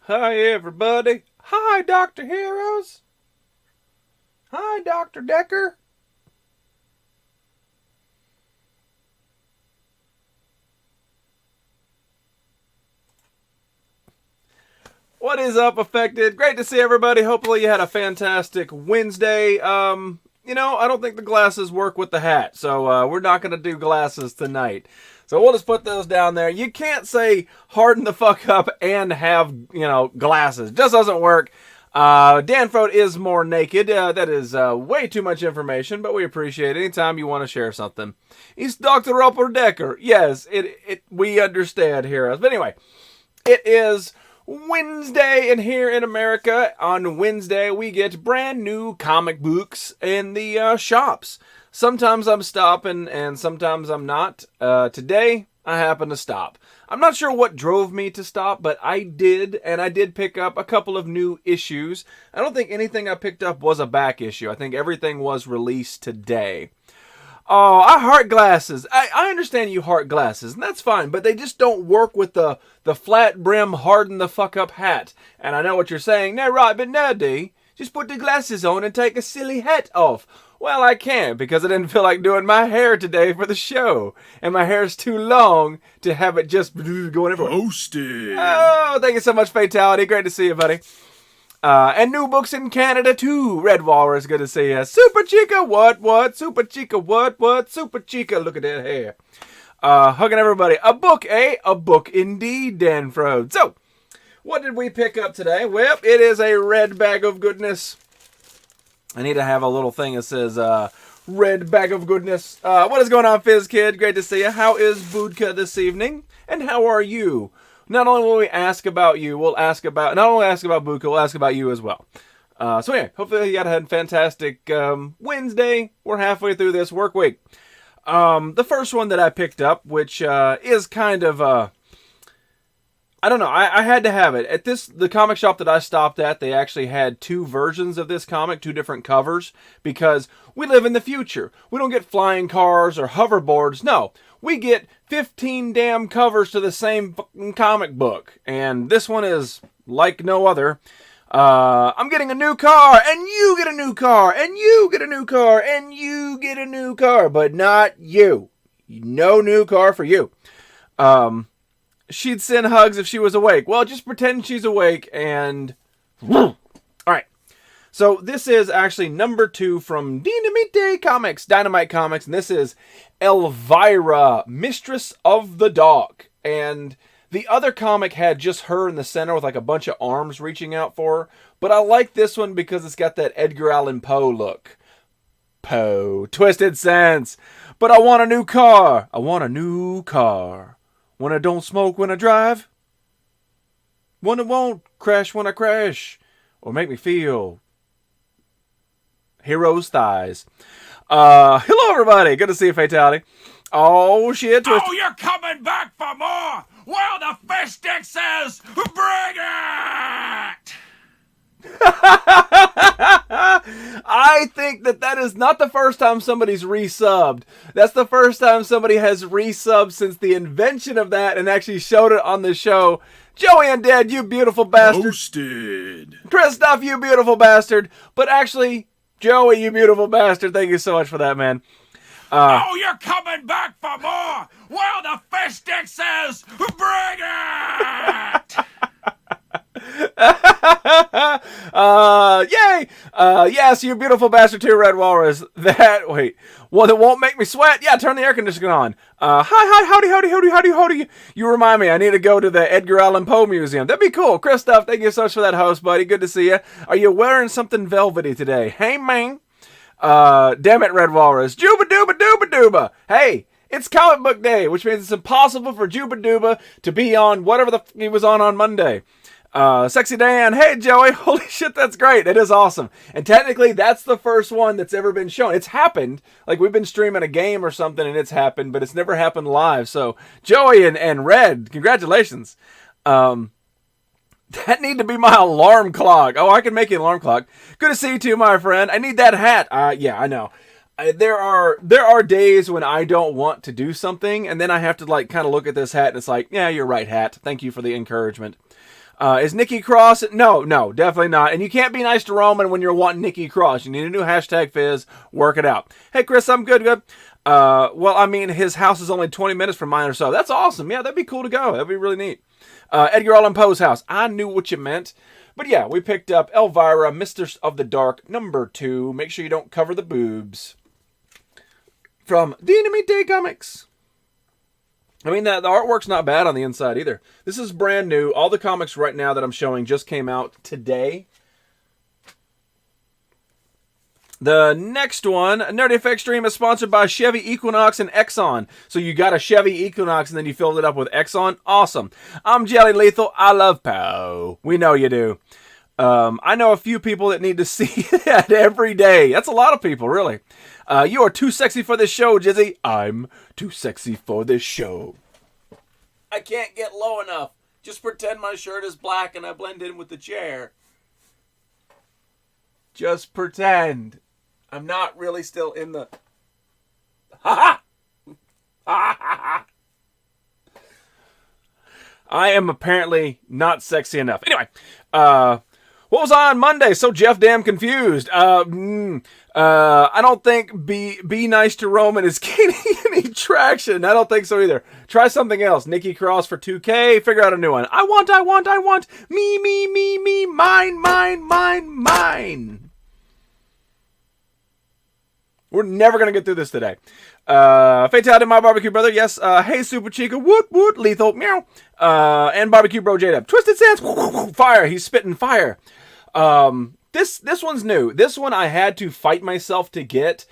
Hi, everybody. Hi, Dr. Heroes. Hi, Dr. Decker. What is up, Affected? Great to see everybody. Hopefully, you had a fantastic Wednesday. I don't think the glasses work with the hat, so we're not going to do glasses tonight. So we'll just put those down there. You can't say harden the fuck up and have, glasses. It just doesn't work. Dan Frode is more naked. That is way too much information, but we appreciate it. Anytime you want to share something. He's Dr. Upper Decker. Yes, we understand, heroes. But anyway, it is Wednesday, and here in America, on Wednesday, we get brand new comic books in the shops. Sometimes I'm stopping, and sometimes I'm not. Today, I happen to stop. I'm not sure what drove me to stop, but I did, and I did pick up a couple of new issues. I don't think anything I picked up was a back issue. I think everything was released today. Oh, I heart glasses. I understand you heart glasses, and that's fine, but they just don't work with the flat brim, harden the fuck up hat. And I know what you're saying. No, right, but no, D. Just put the glasses on and take a silly hat off. Well, I can't because I didn't feel like doing my hair today for the show. And my hair's too long to have it just going everywhere. Posted. Oh, thank you so much, Fatality. Great to see you, buddy. And new books in Canada too. Red Walrus, good to see you. Super Chica, what? Super Chica, what? Super Chica, look at that hair. Hugging everybody. A book, eh? A book indeed, Dan Frode. So, what did we pick up today? Well, it is a red bag of goodness. I need to have a little thing that says, red bag of goodness. What is going on, Fizz Kid? Great to see you. How is Budka this evening? And how are you? Not only will we ask about you, not only ask about Buka, we'll ask about you as well. So anyway, hopefully you had a fantastic Wednesday. We're halfway through this work week. The first one that I picked up, which is kind of I don't know. I had to have it. At the comic shop that I stopped at, they actually had two versions of this comic, two different covers, because we live in the future. We don't get flying cars or hoverboards. No, we get 15 damn covers to the same comic book. And this one is like no other. I'm getting a new car, and you get a new car, and you get a new car, and you get a new car, but not you. No new car for you. She'd send hugs if she was awake. Well, just pretend she's awake and... Alright. So this is actually number 2 from Dynamite Comics, and this is Elvira, Mistress of the Dog. And the other comic had just her in the center with like a bunch of arms reaching out for her. But I like this one because it's got that Edgar Allan Poe look. Poe. Twisted Sense. But I want a new car. I want a new car. When I don't smoke when I drive. One that won't crash when I crash. Or make me feel hero's thighs. Hello everybody. Good to see you, Fatality. Oh shit. Oh, you're coming back for more? Well, the fish stick says, bring it! I think that is not the first time somebody's resubbed. That's the first time somebody has resubbed since the invention of that and actually showed it on the show. Joey Undead, you beautiful bastard. Posted. Christoph, you beautiful bastard. But actually, Joey, you beautiful bastard. Thank you so much for that, man. Oh, you're coming back for more? Well, the fish stick says, bring it! Yay! Yes, you beautiful bastard too, Red Walrus. Well, that won't make me sweat? Yeah, turn the air conditioning on. Hi, howdy. You remind me, I need to go to the Edgar Allan Poe Museum. That'd be cool. Christoph, thank you so much for that host, buddy. Good to see you. Are you wearing something velvety today? Hey, man. Damn it, Red Walrus. Juba dooba dooba dooba. Hey, it's comic book day, which means it's impossible for Juba Dooba to be on whatever the he was on Monday. Sexy Dan, hey Joey, holy shit, that's great. It is awesome. And technically, that's the first one that's ever been shown. It's happened. Like, we've been streaming a game or something and it's happened, but it's never happened live. So, Joey and Red, congratulations. That need to be my alarm clock. Oh, I can make an alarm clock. Good to see you too, my friend. I need that hat. Yeah, I know. There are days when I don't want to do something, and then I have to, like, kind of look at this hat, and it's like, yeah, you're right, hat. Thank you for the encouragement. Is Nikki Cross? No, definitely not. And you can't be nice to Roman when you're wanting Nikki Cross. You need a new hashtag Fizz. Work it out. Hey, Chris, I'm good. Well, I mean, his house is only 20 minutes from mine or so. That's awesome. Yeah, that'd be cool to go. That'd be really neat. Edgar Allan Poe's house. I knew what you meant. But yeah, we picked up Elvira, Mistress of the Dark, #2. Make sure you don't cover the boobs. From Dynamite Comics. I mean, the artwork's not bad on the inside either. This is brand new. All the comics right now that I'm showing just came out today. The next one, Nerdy FX Stream, is sponsored by Chevy Equinox and Exxon. So you got a Chevy Equinox and then you filled it up with Exxon. Awesome. I'm Jelly Lethal. I love Poe. We know you do. I know a few people that need to see that every day. That's a lot of people, really. You are too sexy for this show, Jizzy. I'm too sexy for this show. I can't get low enough. Just pretend my shirt is black and I blend in with the chair. Just pretend. I'm not really still in the... Ha ha! I am apparently not sexy enough. Anyway, what was on Monday? So Jeff damn confused. I don't think be nice to Roman is gaining any traction. I don't think so either. Try something else. Nikki Cross for 2K. Figure out a new one. I want. Me. Mine. We're never going to get through this today. Fatality, my barbecue brother. Yes. Hey, Super Chica. Woot. Lethal. Meow. And barbecue bro J-Dub. Twisted Sands. Fire. He's spitting fire. This one's new. This one I had to fight myself to get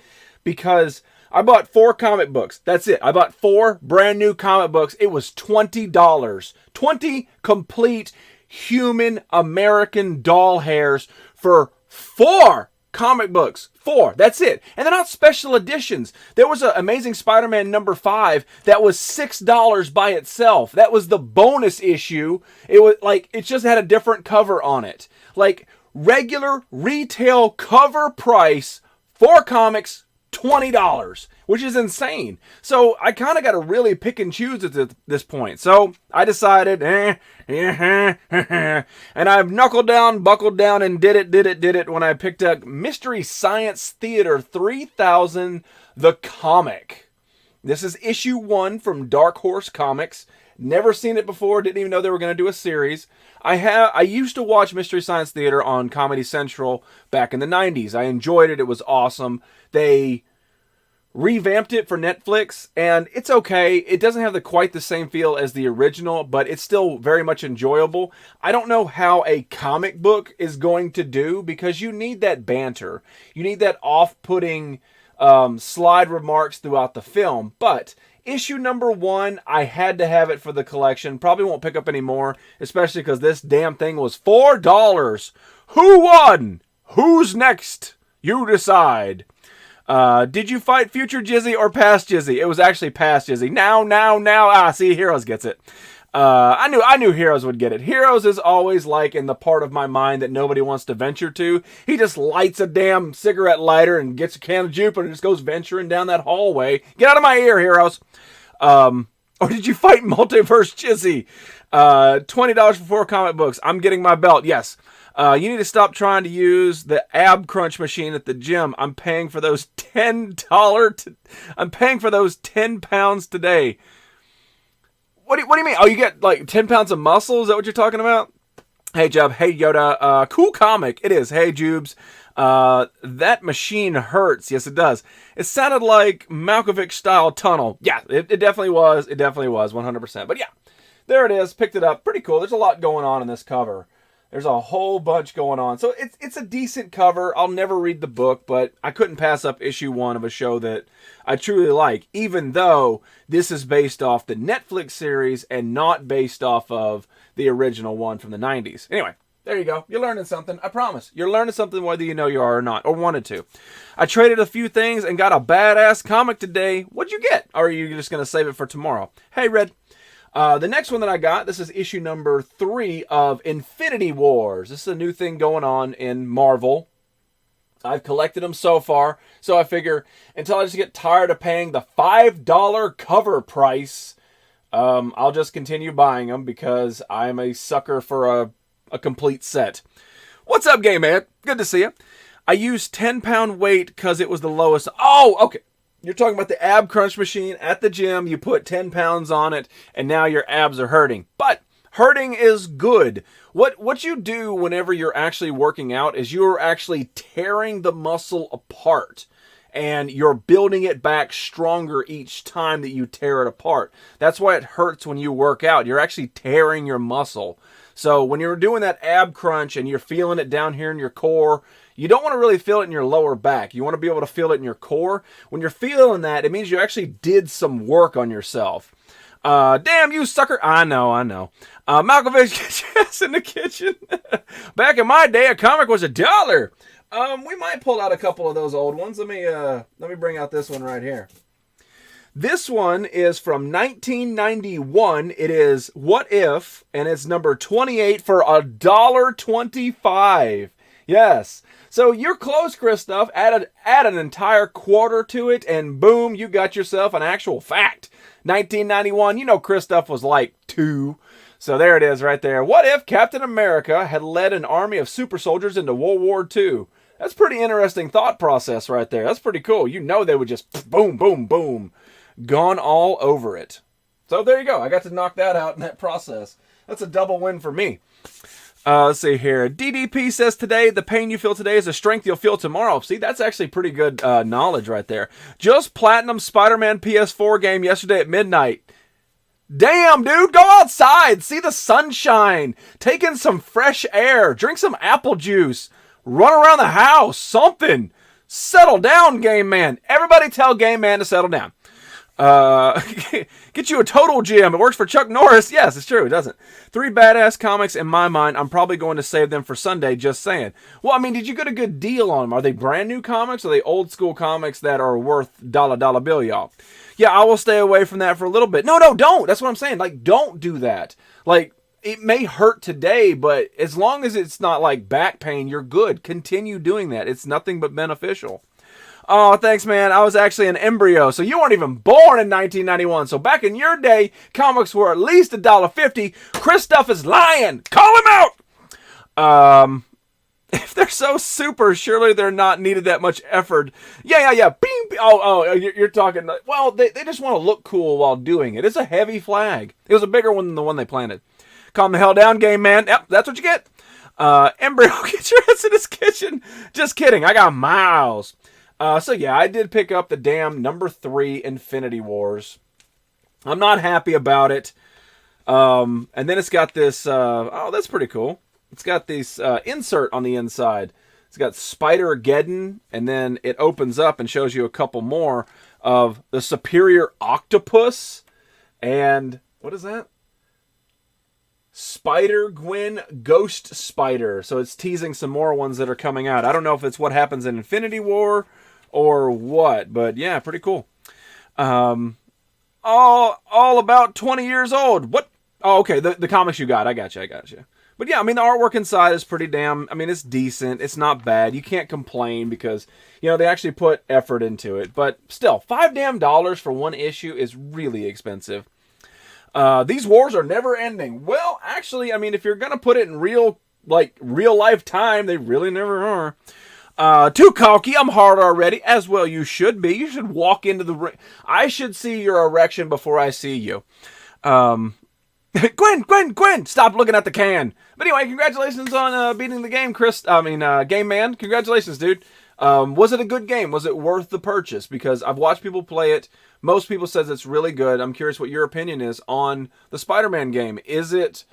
because I bought 4 comic books. That's it. I bought 4 brand new comic books. It was $20. 20 complete human American doll hairs for 4 comic books. 4. That's it. And they're not special editions. There was an Amazing Spider-Man #5 that was $6 by itself. That was the bonus issue. It was like, it just had a different cover on it. Like, regular retail cover price, 4 comics, $20, which is insane. So I kind of got to really pick and choose at this point. So I decided, and I've knuckled down, buckled down, and did it when I picked up Mystery Science Theater 3000, the comic. This is issue 1 from Dark Horse Comics. Never seen it before. Didn't even know they were going to do a series. I used to watch Mystery Science Theater on Comedy Central back in the 90s. I enjoyed it. It was awesome. They revamped it for Netflix, and it's okay. It doesn't have quite the same feel as the original, but it's still very much enjoyable. I don't know how a comic book is going to do because you need that banter. You need that off-putting slide remarks throughout the film, but issue #1, I had to have it for the collection. Probably won't pick up any more, especially because this damn thing was $4. Who won? Who's next? You decide. Did you fight future Jizzy or past Jizzy? It was actually past Jizzy. Now. See, Heroes gets it. I knew Heroes would get it. Heroes is always like in the part of my mind that nobody wants to venture to. He just lights a damn cigarette lighter and gets a can of Jupiter and just goes venturing down that hallway. Get out of my ear, Heroes. Or did you fight Multiverse Jizzy? $20 for 4 comic books. I'm getting my belt. Yes. You need to stop trying to use the ab crunch machine at the gym. I'm paying for those I'm paying for those 10 pounds today. What do you mean? Oh, you get like 10 pounds of muscle? Is that what you're talking about? Hey, Jub. Hey, Yoda. Cool comic. It is. Hey, Jubes. That machine hurts. Yes, it does. It sounded like Malkovich-style tunnel. Yeah, it definitely was. It definitely was, 100%. But yeah, there it is. Picked it up. Pretty cool. There's a lot going on in this cover. There's a whole bunch going on. So it's a decent cover. I'll never read the book, but I couldn't pass up issue 1 of a show that I truly like, even though this is based off the Netflix series and not based off of the original one from the 90s. Anyway, there you go. You're learning something. I promise. You're learning something whether you know you are or not, or wanted to. I traded a few things and got a badass comic today. What'd you get? Or are you just going to save it for tomorrow? Hey, Red. The next one that I got, this is issue #3 of Infinity Wars. This is a new thing going on in Marvel. I've collected them so far, so I figure until I just get tired of paying the $5 cover price, I'll just continue buying them because I'm a sucker for a complete set. What's up, Game Man? Good to see you. I used 10-pound weight because it was the lowest. Oh, okay. You're talking about the ab crunch machine at the gym. You put 10 pounds on it, and now your abs are hurting. But hurting is good. What you do whenever you're actually working out is you're actually tearing the muscle apart. And you're building it back stronger each time that you tear it apart. That's why it hurts when you work out. You're actually tearing your muscle. So when you're doing that ab crunch and you're feeling it down here in your core, you don't want to really feel it in your lower back. You want to be able to feel it in your core. When you're feeling that, it means you actually did some work on yourself. Damn you, sucker. I know. Malkovich, get your ass in the kitchen. Back in my day, a comic was $1. We might pull out a couple of those old ones. Let me bring out this one right here. This one is from 1991. It is What If, and it's number 28 for $1.25. Yes. So you're close, Christoph. Add an entire quarter to it, and boom, you got yourself an actual fact. 1991, you know Christoph was like 2. So there it is right there. What if Captain America had led an army of super soldiers into World War II? That's pretty interesting thought process right there. That's pretty cool. You know they would just boom, boom, boom. Gone all over it. So there you go. I got to knock that out in that process. That's a double win for me. Let's see here. DDP says today, the pain you feel today is the strength you'll feel tomorrow. See, that's actually pretty good knowledge right there. Just platinum Spider-Man PS4 game yesterday at midnight. Damn, dude, go outside. See the sunshine. Take in some fresh air. Drink some apple juice. Run around the house. Something. Settle down, Game Man. Everybody tell Game Man to settle down. Get you a total gym. It works for Chuck Norris. Yes, it's true. It doesn't. 3 badass comics in my mind. I'm probably going to save them for Sunday. Just saying. Well, I mean, did you get a good deal on them? Are they brand new comics? Or are they old school comics that are worth dollar bill, y'all? Yeah, I will stay away from that for a little bit. No, don't. That's what I'm saying. Like, don't do that. Like, it may hurt today, but as long as it's not like back pain, you're good. Continue doing that. It's nothing but beneficial. Oh, thanks, man. I was actually an embryo, so you weren't even born in 1991. So back in your day, comics were at least $1.50. Christoph is lying. Call him out. If they're so super, surely they're not needed that much effort. Yeah. Bing. Oh, you're talking. Well, they just want to look cool while doing it. It's a heavy flag. It was a bigger one than the one they planted. Calm the hell down, Game Man. Yep, that's what you get. Embryo, get your ass in this kitchen. Just kidding. I got miles. So yeah, I did pick up the damn number 3 Infinity Wars. I'm not happy about it. And then it's got this, oh, that's pretty cool. It's got this insert on the inside. It's got Spider-Geddon, and then it opens up and shows you a couple more of the Superior Octopus. And what is that? Spider-Gwen Ghost Spider. So it's teasing some more ones that are coming out. I don't know if it's what happens in Infinity War or what, but yeah, pretty cool. All about 20 years old. What? Oh, okay, the comics you got. I got you. But yeah, I mean, the artwork inside is pretty damn, I mean, it's decent. It's not bad. You can't complain because, you know, they actually put effort into it. But still, $5 for one issue is really expensive. These wars are never ending. Well, actually, I mean, if you're going to put it in real life time, they really never are. Too cocky. I'm hard already. As well you should be. You should walk into the ring. I should see your erection before I see you. Gwen, stop looking at the can. But anyway, congratulations on beating the game, Game Man. Congratulations, dude. Was it a good game? Was it worth the purchase? Because I've watched people play it. Most people says it's really good. I'm curious what your opinion is on the Spider-Man game. Is it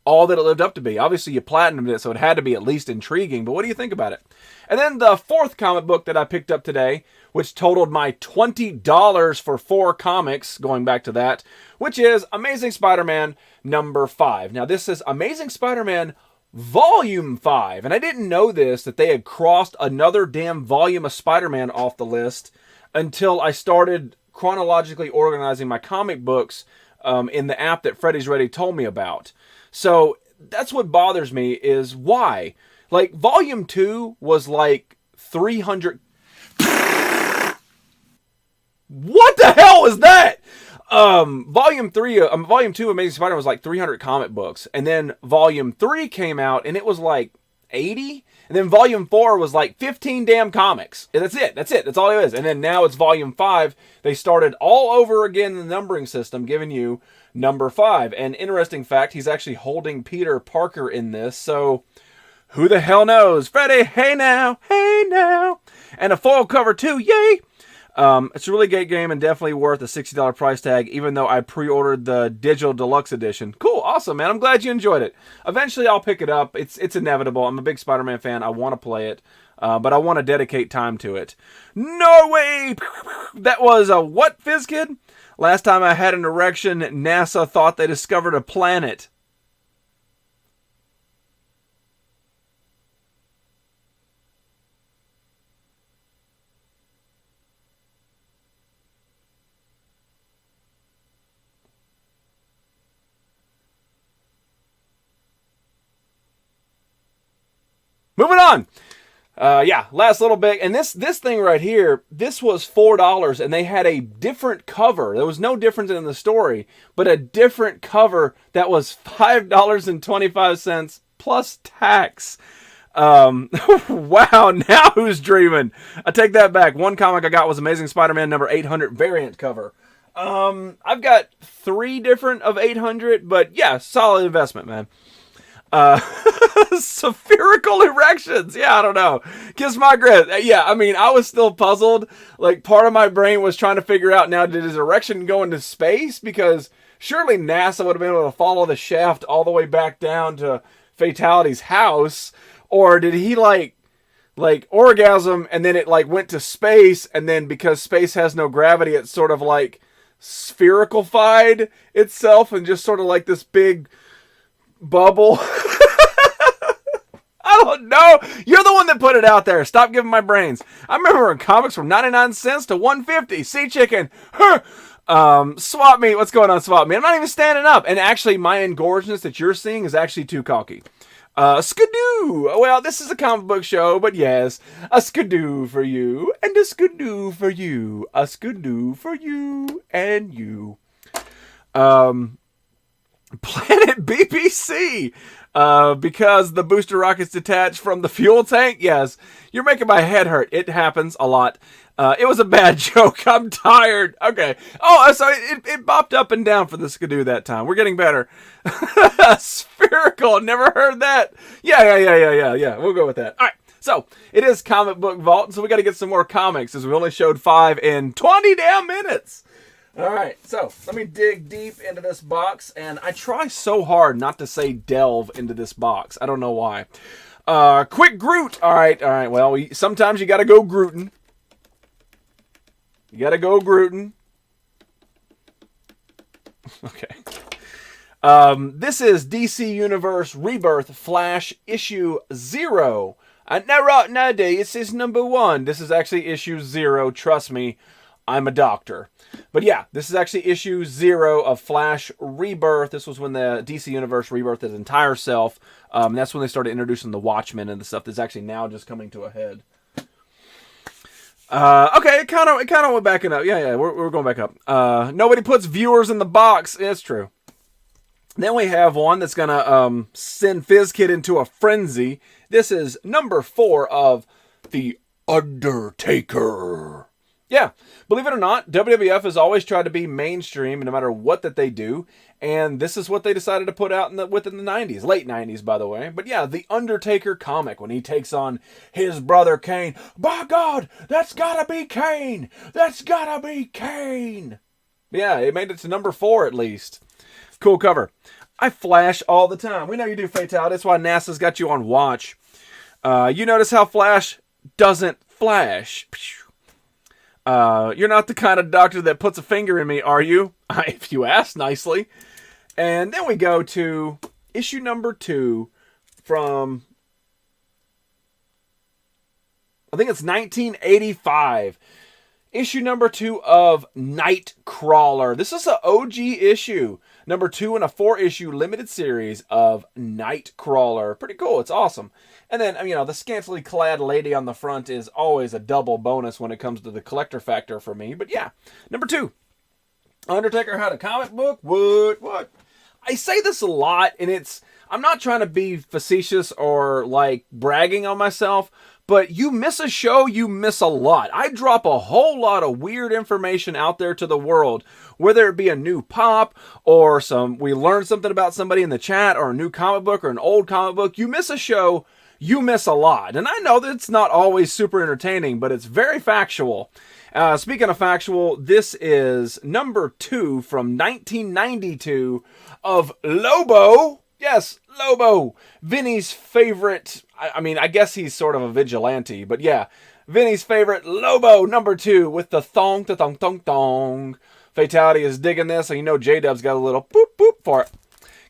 all that it lived up to be? Obviously, you platinumed it, so it had to be at least intriguing. But what do you think about it? And then the 4th comic book that I picked up today, which totaled my $20 for 4 comics, going back to that, which is Amazing Spider-Man number 5. Now, this is Amazing Spider-Man Volume 5. And I didn't know that they had crossed another damn volume of Spider-Man off the list until I started chronologically organizing my comic books in the app that Freddy's Ready told me about. So that's what bothers me is why. Like, Volume 2 was like 300... What the hell is that? Volume 3, Volume 2 Amazing Spider-Man was like 300 comic books. And then Volume 3 came out and it was like 80. And then Volume 4 was like 15 damn comics. And that's it. That's all it is. And then now it's Volume 5. They started all over again the numbering system, giving you number 5. And interesting fact, he's actually holding Peter Parker in this. So who the hell knows? Freddy, hey now, hey now. And a foil cover too, yay! It's a really great game and definitely worth a $60 price tag, even though I pre-ordered the digital deluxe edition. Cool, awesome, man. I'm glad you enjoyed it. Eventually, I'll pick it up. It's inevitable. I'm a big Spider-Man fan. I want to play it, but I want to dedicate time to it. Norway! That was a what, FizzKid? Last time I had an erection, NASA thought they discovered a planet. Moving on. Yeah, last little bit. And this thing right here, this was $4, and they had a different cover. There was no difference in the story, but a different cover that was $5.25 plus tax. Wow, now who's dreaming? I take that back. One comic I got was Amazing Spider-Man number 800 variant cover. I've got 3 different of 800, but yeah, solid investment, man. Spherical erections. Yeah, I don't know. Kiss my grit. Yeah, I mean, I was still puzzled. Like, part of my brain was trying to figure out, now, did his erection go into space? Because surely NASA would have been able to follow the shaft all the way back down to Fatality's house. Or did he, like orgasm, and then it, like, went to space, and then because space has no gravity, it's sort of, like, sphericalfied itself, and just sort of like this big bubble. I don't know. You're the one that put it out there. Stop giving my brains. I remember when comics from 99 cents to 150. Sea chicken. Swap meet. What's going on, swap meet? I'm not even standing up. And actually, my engorgeness that you're seeing is actually too cocky. Skidoo. Well, this is a comic book show, but yes, a skidoo for you, and a skidoo for you, a skidoo for you, and you. Planet BBC. Because the booster rocket's detached from the fuel tank. Yes, you're making my head hurt. It happens a lot. It was a bad joke. I'm tired. Okay. Oh, so it bopped up and down for the skidoo that time. We're getting better. Spherical. Never heard that. Yeah. We'll go with that. All right. So it is Comic Book Vault. So we got to get some more comics, as we only showed 5 in 20 damn minutes. All right, so let me dig deep into this box, and I try so hard not to say delve into this box. I don't know why. Quick Groot. All right. Well, sometimes you got to go Grootin'. Okay. This is DC Universe Rebirth Flash issue 0. No, this is number 1. This is actually issue 0. Trust me, I'm a doctor. But yeah, this is actually issue 0 of Flash Rebirth. This was when the DC Universe rebirthed its entire self. That's when they started introducing the Watchmen and the stuff that's actually now just coming to a head. Okay, it kind of went back up. Yeah, we're going back up. Nobody puts viewers in the box. It's true. Then we have one that's gonna send FizzKid into a frenzy. This is number 4 of The Undertaker. Yeah, believe it or not, WWF has always tried to be mainstream no matter what that they do, and this is what they decided to put out within the 90s, late 90s, by the way. But yeah, The Undertaker comic, when he takes on his brother Kane. By God, that's gotta be Kane! That's gotta be Kane! Yeah, it made it to number 4 at least. Cool cover. I flash all the time. We know you do, Fatality. That's why NASA's got you on watch. You notice how Flash doesn't flash. You're not the kind of doctor that puts a finger in me, are you? If you ask nicely. And then we go to issue number 2 from, I think it's 1985. Issue number 2 of Nightcrawler. This is an OG issue. Number 2 in a 4-issue limited series of Nightcrawler. Pretty cool. It's awesome. And then, the scantily clad lady on the front is always a double bonus when it comes to the collector factor for me. But yeah, number 2. Undertaker had a comic book? What? I say this a lot, and I'm not trying to be facetious or like bragging on myself, but you miss a show, you miss a lot. I drop a whole lot of weird information out there to the world, whether it be a new pop or we learned something about somebody in the chat or a new comic book or an old comic book. You miss a show, you miss a lot. And I know that it's not always super entertaining, but it's very factual. Speaking of factual, this is number 2 from 1992 of Lobo. Yes, Lobo. Vinny's favorite. I guess he's sort of a vigilante, but yeah. Vinny's favorite Lobo, number 2, with the thong, thong, thong, thong. Fatality is digging this, so you know J-Dub's got a little boop, boop for it.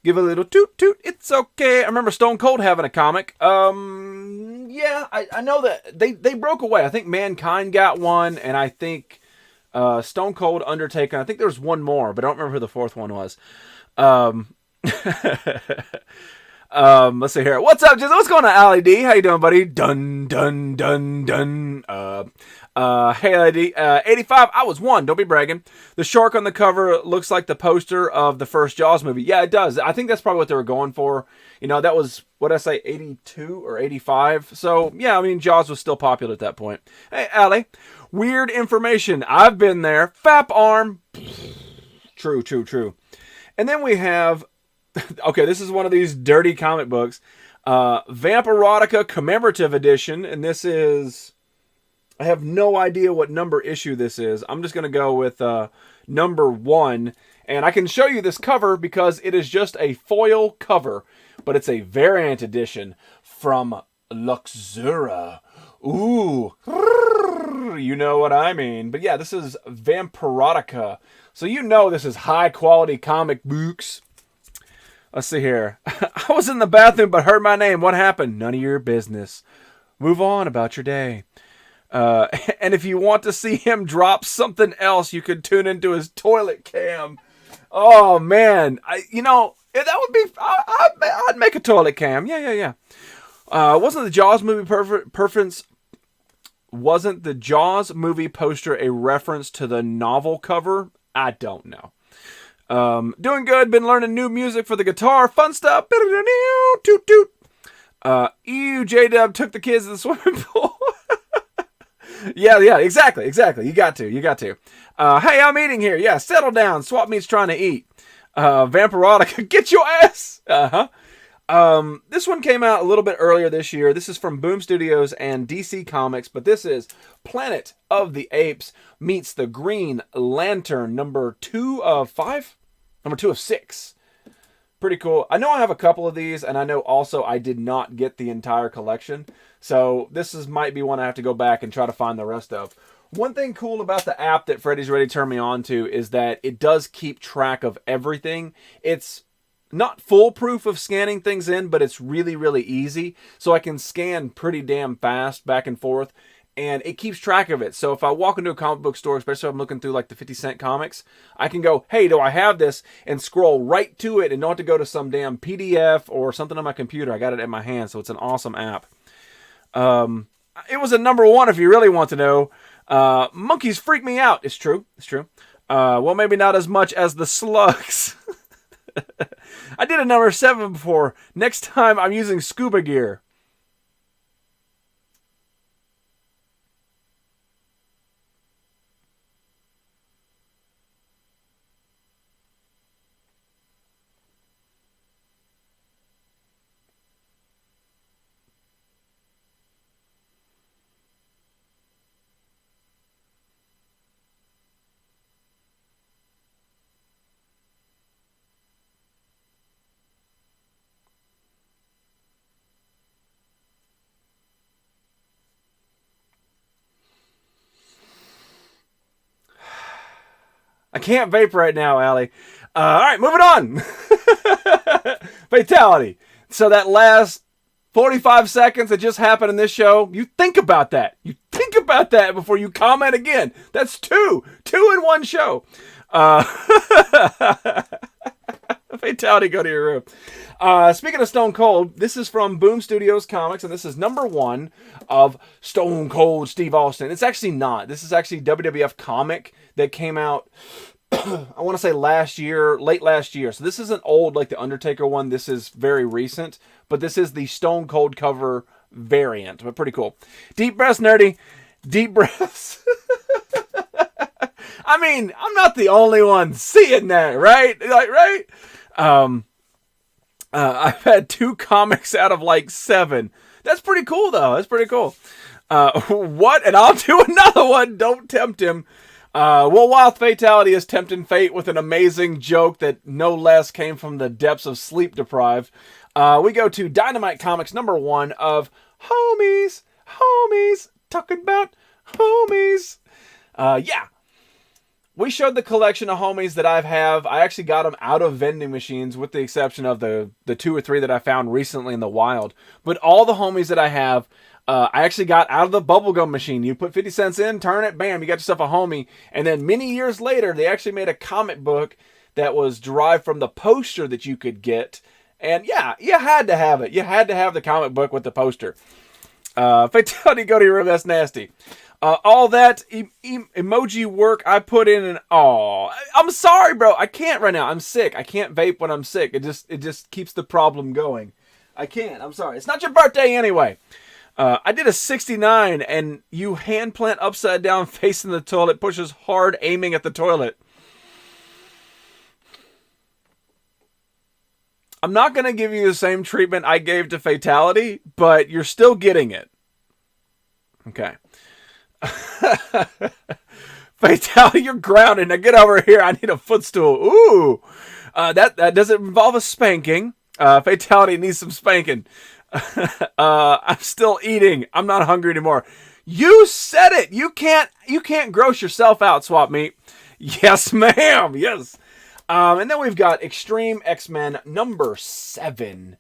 Give a little toot, toot, it's okay. I remember Stone Cold having a comic. Yeah, I know that they broke away. I think Mankind got one, and I think Stone Cold, Undertaker. I think there was one more, but I don't remember who the fourth one was. Let's see here. What's up, Jizzle? What's going on, Ali D? How you doing, buddy? Dun, dun, dun, dun. Hey, Ali D. 85, I was 1. Don't be bragging. The shark on the cover looks like the poster of the first Jaws movie. Yeah, it does. I think that's probably what they were going for. You know, that was, what did I say, 82 or 85? So, yeah, I mean, Jaws was still popular at that point. Hey, Ali. Weird information. I've been there. Fap arm. True, true, true. And then we have... Okay, this is one of these dirty comic books. Vampirotica Commemorative Edition. And this is... I have no idea what number issue this is. I'm just going to go with number 1. And I can show you this cover because it is just a foil cover. But it's a variant edition from Luxura. Ooh. You know what I mean. But yeah, this is Vampirotica. So you know this is high quality comic books. Let's see here. I was in the bathroom but heard my name. What happened? None of your business. Move on about your day. And if you want to see him drop something else, you could tune into his toilet cam. Oh, man. That would be... I'd make a toilet cam. Yeah. Wasn't the Jaws movie Wasn't the Jaws movie poster a reference to the novel cover? I don't know. Doing good. Been learning new music for the guitar. Fun stuff. Toot toot. J-Dub took the kids to the swimming pool. Yeah, exactly. You got to. Hey, I'm eating here. Yeah, settle down. Swap meat's trying to eat. Vampirotica, get your ass. This one came out a little bit earlier this year. This is from Boom Studios and DC Comics, but this is Planet of the Apes meets the Green Lantern, number 2 of 5? Number 2 of 6. Pretty cool. I know I have a couple of these, and I know also I did not get the entire collection. So might be one I have to go back and try to find the rest of. One thing cool about the app that Freddy's Ready turned me on to is that it does keep track of everything. It's not foolproof of scanning things in, but it's really, really easy. So I can scan pretty damn fast back and forth, and it keeps track of it. So if I walk into a comic book store, especially if I'm looking through like the 50-cent comics, I can go, hey, do I have this? And scroll right to it and not have to go to some damn PDF or something on my computer. I got it in my hand, so it's an awesome app. It was a number 1 if you really want to know. Monkeys freak me out. It's true. Well, maybe not as much as the slugs. I did a number 7 before. Next time I'm using scuba gear. I can't vape right now, Allie. All right, moving on. Fatality. So that last 45 seconds that just happened in this show, you think about that. You think about that before you comment again. That's two in one show. Fatality, go to your room. Speaking of Stone Cold, this is from Boom Studios Comics, and this is number 1 of Stone Cold Steve Austin. It's actually not. This is actually WWF comic that came out I want to say last year, late last year. So this isn't old like the Undertaker one. This is very recent, but this is the Stone Cold cover variant, but pretty cool. Deep breaths, nerdy. Deep breaths. I mean, I'm not the only one seeing that, right? Like, right? I've had 2 comics out of like 7. That's pretty cool, though. That's pretty cool. What? And I'll do another one. Don't tempt him. Will Wild Fatality is tempting fate with an amazing joke that no less came from the depths of sleep deprived. We go to Dynamite Comics number 1 of Homies, talking about homies. Yeah. We showed the collection of homies that I have. I actually got them out of vending machines with the exception of the 2 or 3 that I found recently in the wild. But all the homies that I have, I actually got out of the bubblegum machine. You put 50 cents in, turn it, bam, you got yourself a homie. And then many years later, they actually made a comic book that was derived from the poster that you could get. And yeah, you had to have it. You had to have the comic book with the poster. Fatality, go to your room, that's nasty. All that emoji work I put in and I'm sorry, bro. I can't right now. I'm sick. I can't vape when I'm sick. It just keeps the problem going. I can't. I'm sorry. It's not your birthday anyway. I did a 69 and you hand plant upside down facing the toilet, pushes hard aiming at the toilet. I'm not going to give you the same treatment I gave to Fatality, but you're still getting it. Okay. Fatality, you're grounded. Now get over here. I need a footstool. Ooh. That doesn't involve a spanking. Fatality needs some spanking. I'm still eating. I'm not hungry anymore. You said it. You can't gross yourself out, Swap Meat. Yes, ma'am. Yes. And then we've got Extreme X-Men number 7.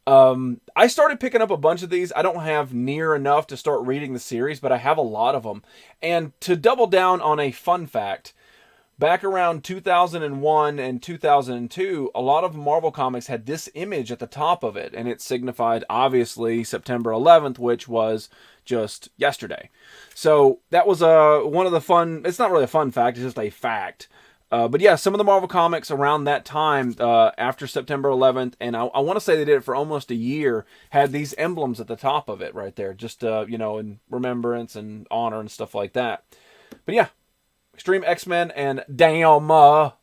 I started picking up a bunch of these. I don't have near enough to start reading the series, but I have a lot of them. And to double down on a fun fact, back around 2001 and 2002, a lot of Marvel Comics had this image at the top of it, and it signified, obviously, September 11th, which was just yesterday. So that was one of the fun... It's not really a fun fact, it's just a fact. But yeah, some of the Marvel Comics around that time, after September 11th, and I want to say they did it for almost a year, had these emblems at the top of it right there, just, in remembrance and honor and stuff like that. But yeah, Extreme X-Men and damn, only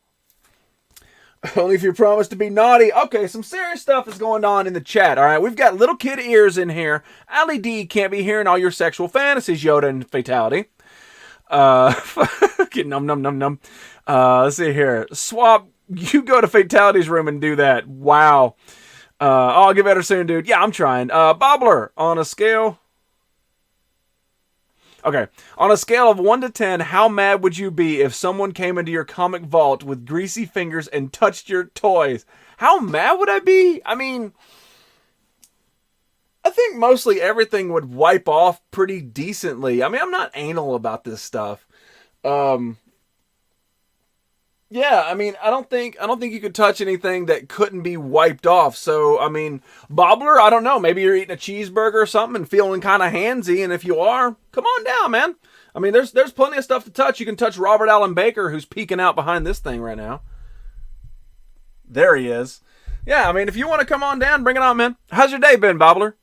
if you promise to be naughty. Okay, some serious stuff is going on in the chat, all right? We've got little kid ears in here. Ali D can't be hearing all your sexual fantasies, Yoda and Fatality. Num num num num. Let's see here. Swap, you go to Fatality's room and do that. Wow. I'll get better soon, dude. Yeah, I'm trying. Bobbler, on a scale... Okay. On a scale of 1 to 10, how mad would you be if someone came into your comic vault with greasy fingers and touched your toys? How mad would I be? I mean... I think mostly everything would wipe off pretty decently. I mean, I'm not anal about this stuff. Yeah, I mean, I don't think you could touch anything that couldn't be wiped off. So, I mean, Bobbler, I don't know. Maybe you're eating a cheeseburger or something and feeling kind of handsy. And if you are, come on down, man. I mean, there's plenty of stuff to touch. You can touch Robert Allen Baker, who's peeking out behind this thing right now. There he is. Yeah, I mean, if you want to come on down, bring it on, man. How's your day been, Bobbler?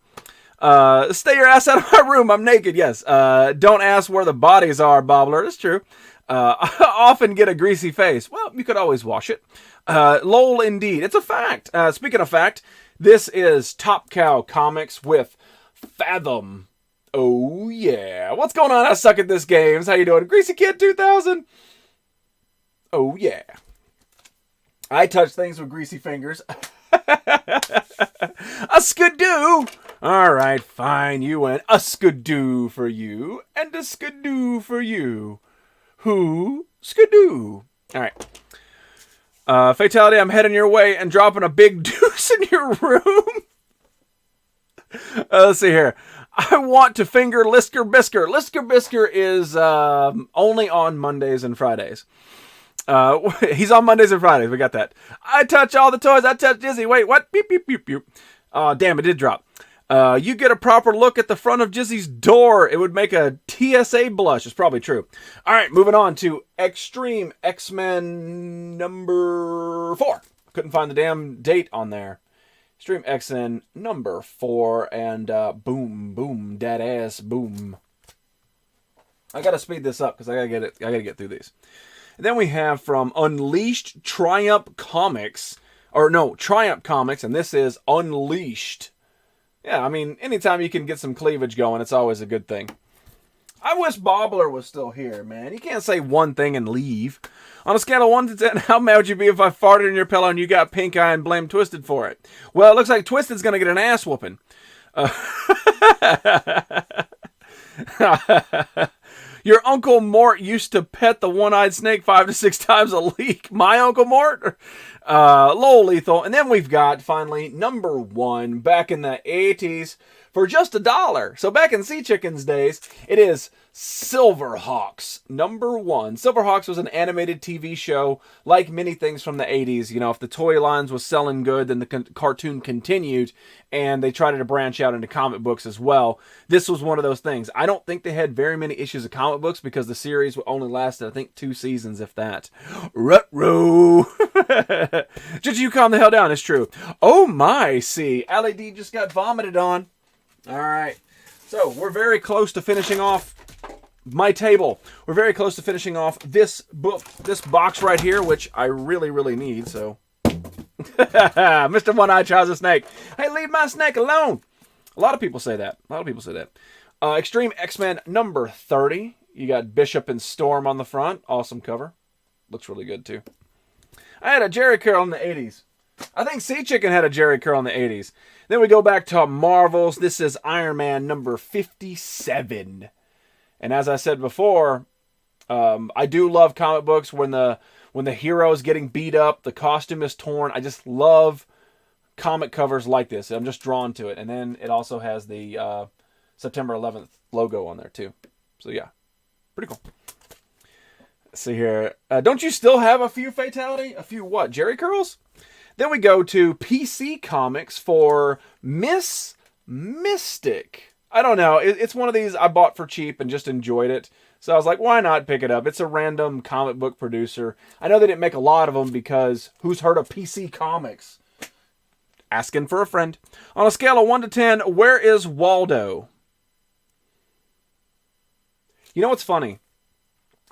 Stay your ass out of my room. I'm naked. Yes. Don't ask where the bodies are, Bobbler. That's true. I often get a greasy face. Well, you could always wash it. Lol, indeed. It's a fact. Speaking of fact, this is Top Cow Comics with Fathom. Oh, yeah. What's going on? I suck at this games. How you doing? Greasy Kid 2000? Oh, yeah. I touch things with greasy fingers. A skidoo. All right, fine. You went a skidoo for you and a skidoo for you. Who? Skidoo. All right. Fatality, I'm heading your way and dropping a big deuce in your room. Let's see here. I want to finger Lisker Bisker. Lisker Bisker is only on Mondays and Fridays. He's on Mondays and Fridays. We got that. I touch all the toys. I touch Dizzy. Wait, what? Beep, beep, beep, beep. Oh, damn, it did drop. You get a proper look at the front of Jizzy's door. It would make a TSA blush. It's probably true. All right, moving on to Extreme X-Men number 4. Couldn't find the damn date on there. Extreme X-Men number 4, and boom, boom, that ass, boom. I gotta speed this up because I gotta get through these. And then we have from Unleashed Triumph Comics, Triumph Comics, and this is Unleashed. Yeah, I mean, anytime you can get some cleavage going, it's always a good thing. I wish Bobbler was still here, man. You can't say one thing and leave. On a scale of 1 to 10, how mad would you be if I farted in your pillow and you got pink eye and blamed Twisted for it? Well, it looks like Twisted's going to get an ass whooping. Your Uncle Mort used to pet the one-eyed snake 5 to 6 times a week. My Uncle Mort? Low Lethal. And then we've got, finally, number 1, back in the 80s, for just $1. So back in Sea Chicken's days, it is Silverhawks, number 1. Silverhawks was an animated TV show, like many things from the 80s. You know, if the toy lines was selling good, then the cartoon continued, and they tried to branch out into comic books as well. This was one of those things. I don't think they had very many issues of comic books because the series only lasted, I think, 2 seasons, if that. Ruh-roh! Just you calm the hell down, it's true. Oh my, see, LED just got vomited on. All right. So, we're very close to finishing off my table. We're very close to finishing off this book, this box right here, which I really, really need, so. Mr. One-Eyed Trouser Snake. Hey, leave my snake alone. A lot of people say that. Extreme X-Men number 30. You got Bishop and Storm on the front. Awesome cover. Looks really good, too. I had a Jerry Curl in the 80s. I think Sea Chicken had a Jerry Curl in the 80s. Then we go back to Marvels. This is Iron Man number 57. And as I said before, I do love comic books when the hero is getting beat up, the costume is torn. I just love comic covers like this. I'm just drawn to it. And then it also has the September 11th logo on there too. So yeah, pretty cool. Let's see here. Don't you still have a few Fatality? A few what? Jerry Curls? Then we go to PC Comics for Miss Mystic. I don't know. It's one of these I bought for cheap and just enjoyed it. So I was like, why not pick it up? It's a random comic book producer. I know they didn't make a lot of them because who's heard of PC Comics? Asking for a friend. On a scale of 1 to 10, where is Waldo? You know what's funny?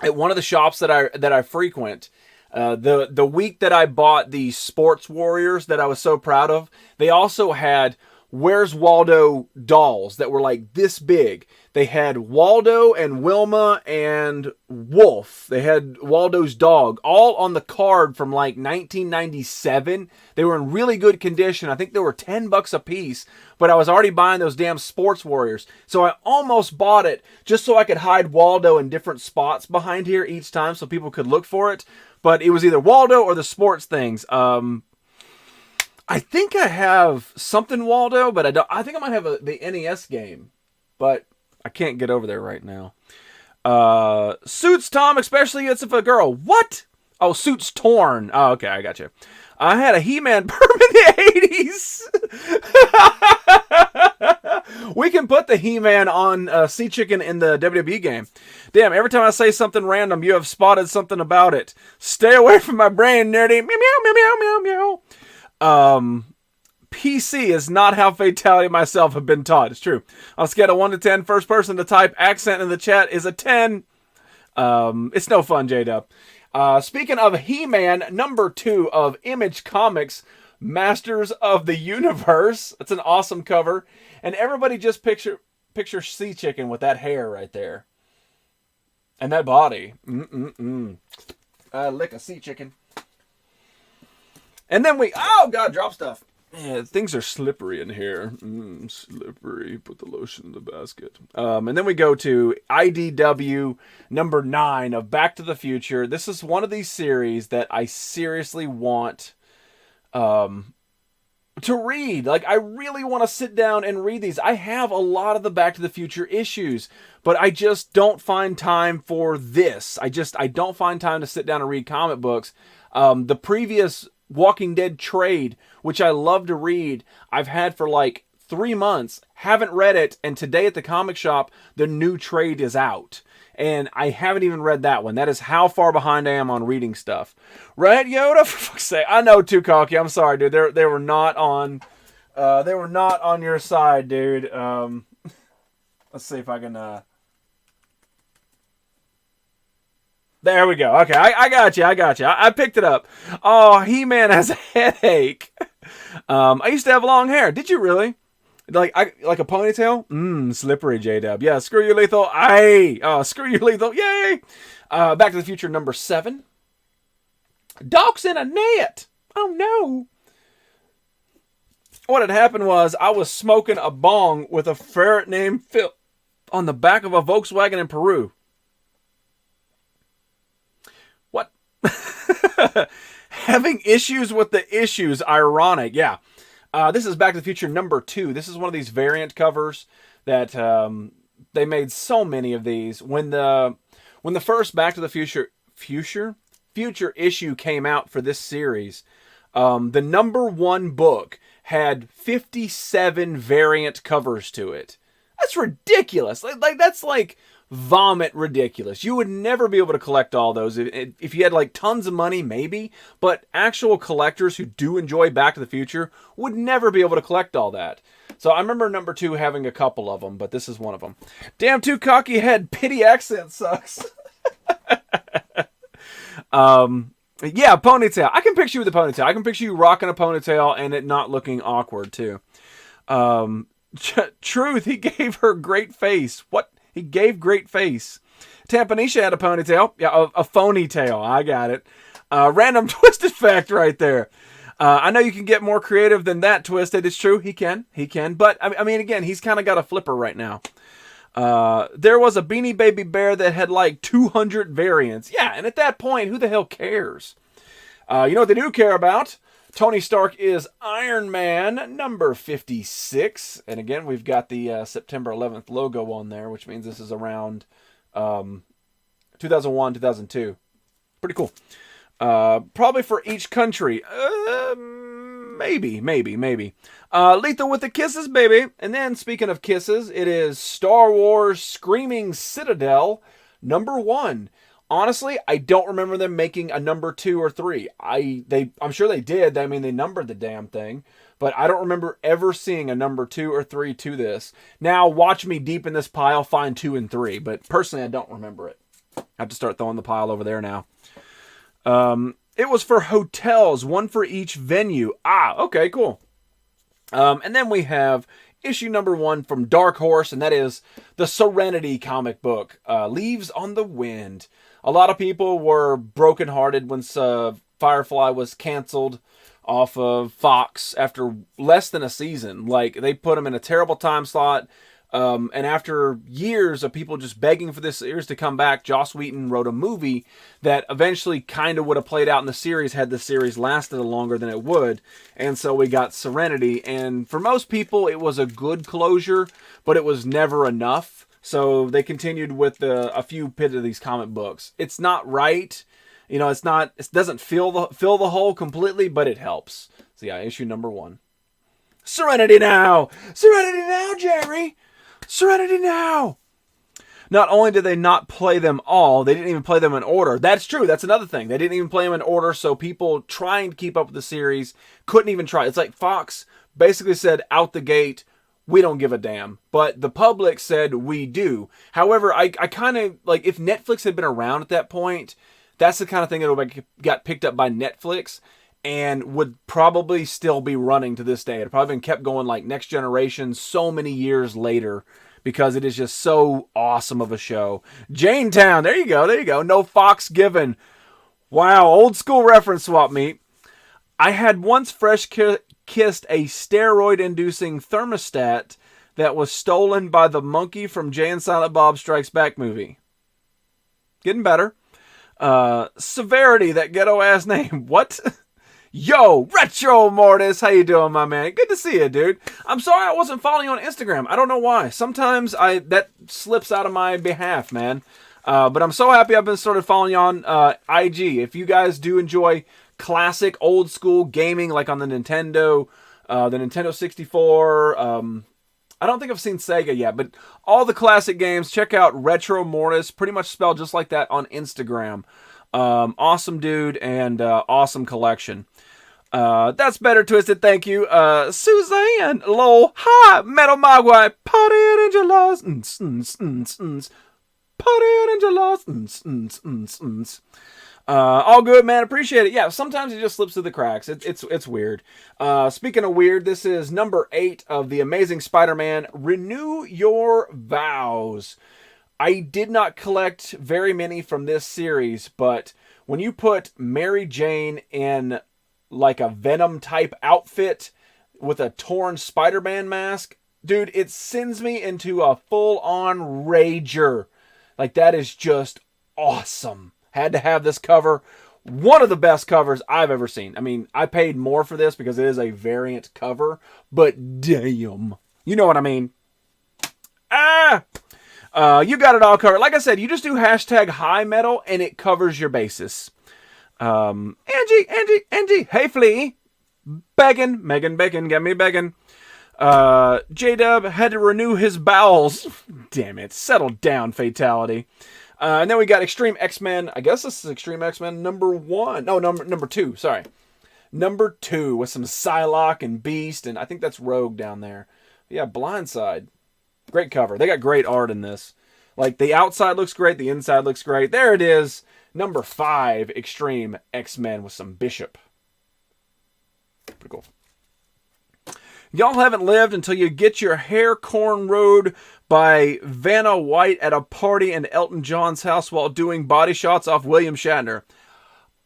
At one of the shops that I frequent, the week that I bought the Sports Warriors that I was so proud of, they also had Where's Waldo dolls that were like this big. They had Waldo and Wilma and Wolf. They had Waldo's dog all on the card from like 1997. They were in really good condition. I think they were $10 a piece, but I was already buying those damn Sports Warriors. So I almost bought it just so I could hide Waldo in different spots behind here each time so people could look for it. But it was either Waldo or the sports things. I think I have something Waldo, but I don't. I think I might have the NES game, but I can't get over there right now. Suits Tom, especially if a girl. What? Oh, Suits Torn. Oh, okay, I got you. I had a He-Man perm in the 80s. We can put the He-Man on Sea Chicken in the WWE game. Damn, every time I say something random, you have spotted something about it. Stay away from my brain, nerdy. Meow, meow, meow, meow, meow, meow. PC is not how Fatality myself have been taught. It's true. On a scale of 1 to 10, first person to type accent in the chat is a 10. It's no fun, J-Dub. Speaking of He-Man, number 2 of Image Comics, Masters of the Universe. It's an awesome cover. And everybody just picture Sea Chicken with that hair right there. And that body. Lick a Sea Chicken. And then oh God, drop stuff. Yeah, things are slippery in here. Slippery. Put the lotion in the basket. And then we go to IDW number 9 of Back to the Future. This is one of these series that I seriously want to read. Like, I really want to sit down and read these. I have a lot of the Back to the Future issues, but I just don't find time for this. I don't find time to sit down and read comic books. The previous Walking Dead trade, which I love to read, I've had for like 3 months, haven't read it, and today at the comic shop, the new trade is out. And I haven't even read that one. That is how far behind I am on reading stuff. Right, Yoda? For fuck's sake. I know, too cocky. I'm sorry, dude. They were not on your side, dude. Let's see if I can There we go. Okay, I got you. I picked it up. Oh, He-Man has a headache. I used to have long hair. Did you really? Like a ponytail? Slippery, J-Dub. Yeah, screw you, Lethal. Aye. Oh, screw you, Lethal. Yay. Back to the Future number 7. Dogs in a net. Oh, no. What had happened was I was smoking a bong with a ferret named Phil on the back of a Volkswagen in Peru. What? Having issues with the issues. Ironic. Yeah. This is Back to the Future number 2. This is one of these variant covers that they made so many of these. When the first Back to the Future issue came out for this series, the number 1 book had 57 variant covers to it. That's ridiculous. Like that's like vomit ridiculous. You would never be able to collect all those if you had like tons of money, maybe, but actual collectors who do enjoy Back to the Future would never be able to collect all that. So I remember number 2 having a couple of them, but this is one of them. Damn, too cocky head. Pity accent sucks. Yeah, ponytail. I can picture you with a ponytail. I can picture you rocking a ponytail and it not looking awkward too. Truth, he gave her great face. What? He gave great face. Tampanisha had a ponytail. Yeah, a phony tail. I got it. Random Twisted fact right there. I know you can get more creative than that, Twisted. It's true. He can. But, I mean, again, he's kind of got a flipper right now. There was a Beanie Baby Bear that had like 200 variants. Yeah, and at that point, who the hell cares? You know what they do care about? Tony Stark is Iron Man, number 56. And again, we've got the September 11th logo on there, which means this is around 2001, 2002. Pretty cool. Probably for each country. Maybe. Lethal with the kisses, baby. And then, speaking of kisses, it is Star Wars Screaming Citadel, number 1. Honestly, I don't remember them making a number 2 or 3. I'm sure they did. I mean, they numbered the damn thing. But I don't remember ever seeing a number 2 or 3 to this. Now, watch me deep in this pile find 2 and 3. But personally, I don't remember it. I have to start throwing the pile over there now. It was for hotels, 1 for each venue. Okay, cool. And then we have issue number 1 from Dark Horse, and that is the Serenity comic book, Leaves on the Wind. A lot of people were brokenhearted when Firefly was canceled off of Fox after less than a season. Like, they put him in a terrible time slot. And after years of people just begging for this series to come back, Joss Whedon wrote a movie that eventually kind of would have played out in the series had the series lasted longer than it would. And so we got Serenity. And for most people, it was a good closure, but it was never enough. So they continued with a few bits of these comic books. It's not right. You know, it doesn't fill the hole completely, but it helps. So yeah, issue number 1. Serenity now! Serenity now, Jerry! Serenity now! Not only did they not play them all, they didn't even play them in order. That's true. That's another thing. They didn't even play them in order, so people trying to keep up with the series couldn't even try. It's like Fox basically said out the gate, we don't give a damn. But the public said we do. However, I kind of, like, if Netflix had been around at that point, that's the kind of thing that would have got picked up by Netflix and would probably still be running to this day. It probably been kept going like Next Generation so many years later because it is just so awesome of a show. Janetown, there you go. No Fox given. Wow, old school reference, swap meet. I had once fresh kissed a steroid-inducing thermostat that was stolen by the monkey from Jay and Silent Bob Strikes Back movie. Getting better. Severity, that ghetto-ass name. What? Yo, Retro Mortis, how you doing, my man? Good to see you, dude. I'm sorry I wasn't following you on Instagram. I don't know why. Sometimes that slips out of my behalf, man. But I'm so happy I've been started following you on IG. If you guys do enjoy classic, old school gaming, like on the Nintendo, the Nintendo 64. I don't think I've seen Sega yet, but all the classic games. Check out Retro Mortis, pretty much spelled just like that on Instagram. Awesome dude and awesome collection. That's better, Twisted. Thank you. Suzanne, lol, hi, Metal Mogwai, party in your loss. Party in your loss. All good, man. Appreciate it. Yeah, sometimes it just slips through the cracks. It's weird. Speaking of weird, this is number 8 of the Amazing Spider-Man. Renew Your Vows. I did not collect very many from this series, but when you put Mary Jane in like a Venom type outfit with a torn Spider-Man mask, dude, it sends me into a full-on rager. Like, that is just awesome. Had to have this cover. One of the best covers I've ever seen. I mean, I paid more for this because it is a variant cover, but damn. You know what I mean? You got it all covered. Like I said, you just do hashtag high metal and it covers your basis. Angie, hey Flea. Megan, get me begging. J-Dub had to renew his bowels. Damn it, settle down, Fatality. And then we got Extreme X-Men. I guess this is Extreme X-Men number 1. No, number 2, sorry. Number 2 with some Psylocke and Beast, and I think that's Rogue down there. Yeah, Blindside. Great cover. They got great art in this. Like, the outside looks great, the inside looks great. There it is. Number 5, Extreme X-Men with some Bishop. Pretty cool. Y'all haven't lived until you get your hair cornrowed by Vanna White at a party in Elton John's house while doing body shots off William Shatner.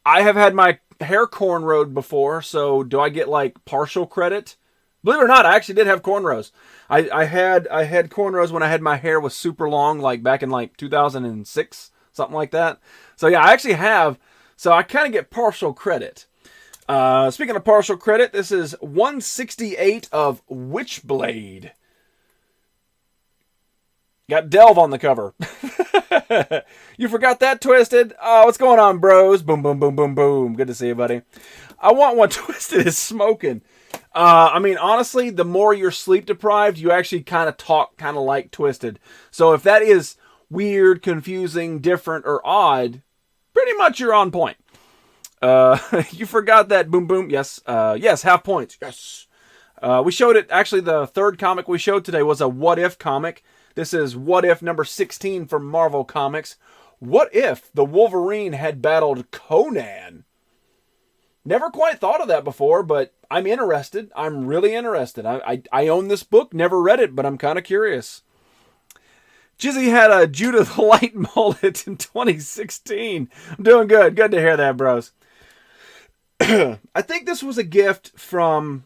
I have had my hair cornrowed before, so do I get like partial credit? Believe it or not, I actually did have cornrows. I had cornrows when I had my hair was super long, like back in like 2006, something like that. So yeah, I actually have. So I kind of get partial credit. Speaking of partial credit, this is 168 of Witchblade. Got Delve on the cover. You forgot that, Twisted? Oh, what's going on, bros? Boom, boom, boom, boom, boom. Good to see you, buddy. I want one. Twisted is smoking. I mean, honestly, the more you're sleep deprived, you actually kind of talk kind of like Twisted. So if that is weird, confusing, different, or odd, pretty much you're on point. You forgot that boom boom. Yes. Yes. Half points. Yes. We showed it. Actually, the third comic we showed today was a What If comic. This is What If number 16 from Marvel Comics. What if the Wolverine had battled Conan? Never quite thought of that before, but I'm interested. I'm really interested. I own this book. Never read it, but I'm kind of curious. Jizzy had a Judith Light mullet in 2016. I'm doing good. Good to hear that, bros. I think this was a gift from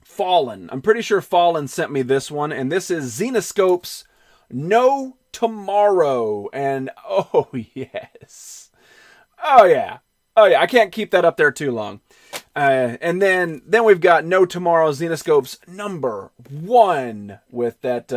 Fallen. I'm pretty sure Fallen sent me this one, and this is Xenoscope's No Tomorrow. And oh yes. Oh yeah. Oh yeah, I can't keep that up there too long. And then we've got No Tomorrow, Xenoscope's number 1 with that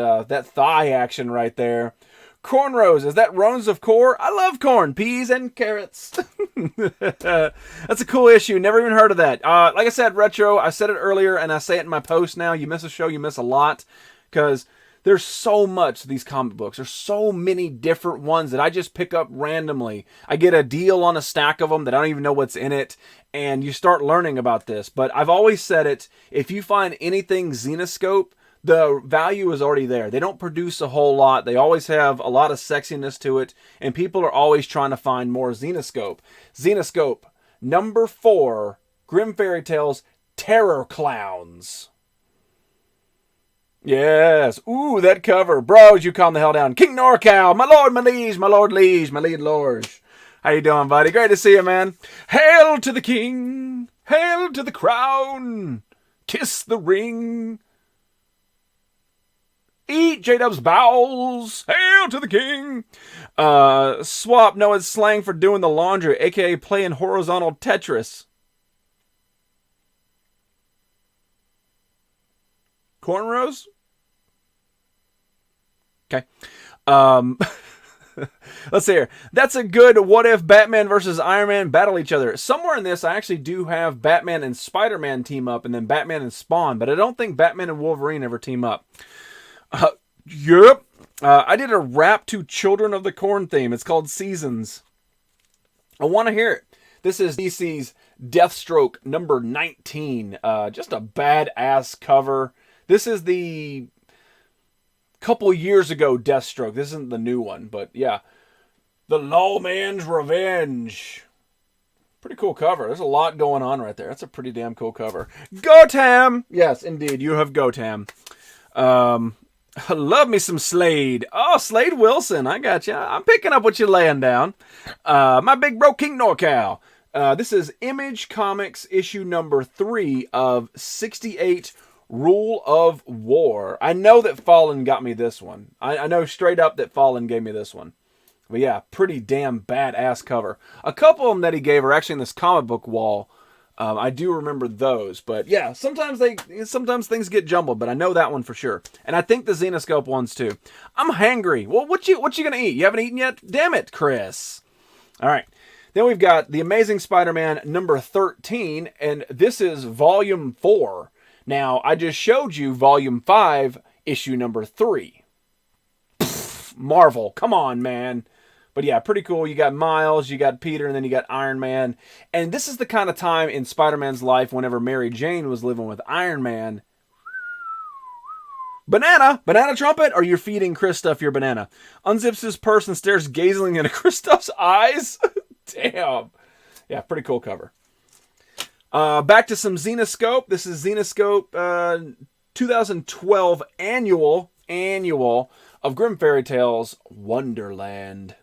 thigh action right there. Cornrows, is that Roans of Core? I love corn, peas, and carrots. That's a cool issue. Never even heard of that. Like I said, Retro, I said it earlier, and I say it in my post now. You miss a show, you miss a lot. Because there's so much of these comic books. There's so many different ones that I just pick up randomly. I get a deal on a stack of them that I don't even know what's in it. And you start learning about this. But I've always said it, if you find anything Xenoscope, the value is already there. They don't produce a whole lot. They always have a lot of sexiness to it. And people are always trying to find more Xenoscope. Xenoscope, number 4, Grim Fairy Tales, Terror Clowns. Yes. Ooh, that cover. Bros, you calm the hell down. King Norcal, my lord, my liege, my lord liege, my lead lorge. How you doing, buddy? Great to see you, man. Hail to the king. Hail to the crown. Kiss the ring. Eat J-Dub's bowels. Hail to the king. Swap, no, it's slang for doing the laundry, a.k.a. playing horizontal Tetris. Cornrows? Okay. Let's see here. That's a good what if Batman versus Iron Man battle each other. Somewhere in this, I actually do have Batman and Spider-Man team up, and then Batman and Spawn, but I don't think Batman and Wolverine ever team up. Yep. I did a rap to Children of the Corn theme. It's called Seasons. I want to hear it. This is DC's Deathstroke number 19. Just a badass cover. This is the couple years ago Deathstroke. This isn't the new one, but yeah. The Lawman's Revenge. Pretty cool cover. There's a lot going on right there. That's a pretty damn cool cover. Gotham! Yes, indeed. You have Gotham. I love me some Slade. Oh, Slade Wilson. I got you. I'm picking up what you're laying down. My big bro, King NorCal. This is Image Comics issue number 3 of 68 Rule of War. I know that Fallen got me this one. I know straight up that Fallen gave me this one. But yeah, pretty damn badass cover. A couple of them that he gave are actually in this comic book wall. I do remember those, but yeah, sometimes things get jumbled, but I know that one for sure. And I think the Zenoscope ones too. I'm hangry. Well, what you gonna eat? You haven't eaten yet? Damn it, Chris. All right. Then we've got The Amazing Spider-Man number 13, and this is volume 4. Now, I just showed you volume 5, issue number 3. Pfft, Marvel, come on, man. But yeah, pretty cool. You got Miles, you got Peter, and then you got Iron Man. And this is the kind of time in Spider-Man's life whenever Mary Jane was living with Iron Man. Banana trumpet, or you're feeding Kristoff your banana. Unzips his purse and stares gazingly into Kristoff's eyes. Damn. Yeah, pretty cool cover. Back to some Zenoscope. This is Zenoscope 2012 annual of Grimm Fairy Tales Wonderland.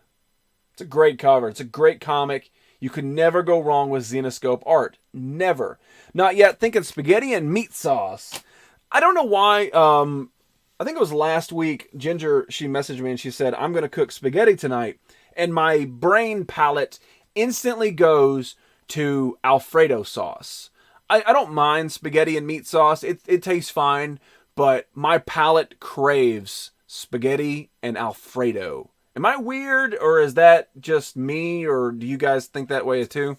It's a great cover. It's a great comic. You can never go wrong with Zenoscope art. Never. Not yet. Thinking spaghetti and meat sauce. I don't know why. I think it was last week, Ginger, she messaged me and she said, I'm going to cook spaghetti tonight. And my brain palate instantly goes to Alfredo sauce. I don't mind spaghetti and meat sauce. It tastes fine. But my palate craves spaghetti and Alfredo. Am I weird, or is that just me, or do you guys think that way too?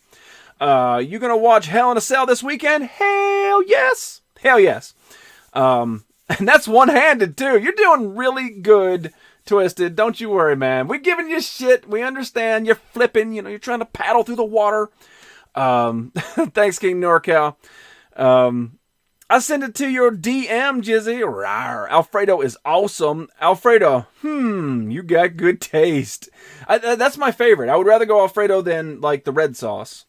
You gonna watch Hell in a Cell this weekend? Hell yes! Hell yes. And that's one-handed too. You're doing really good, Twisted. Don't you worry, man. We're giving you shit. We understand. You're flipping. You're trying to paddle through the water. Thanks, King NorCal. I send it to your DM, Jizzy. Rawr. Alfredo is awesome. Alfredo, you got good taste. That's my favorite. I would rather go Alfredo than, like, the red sauce.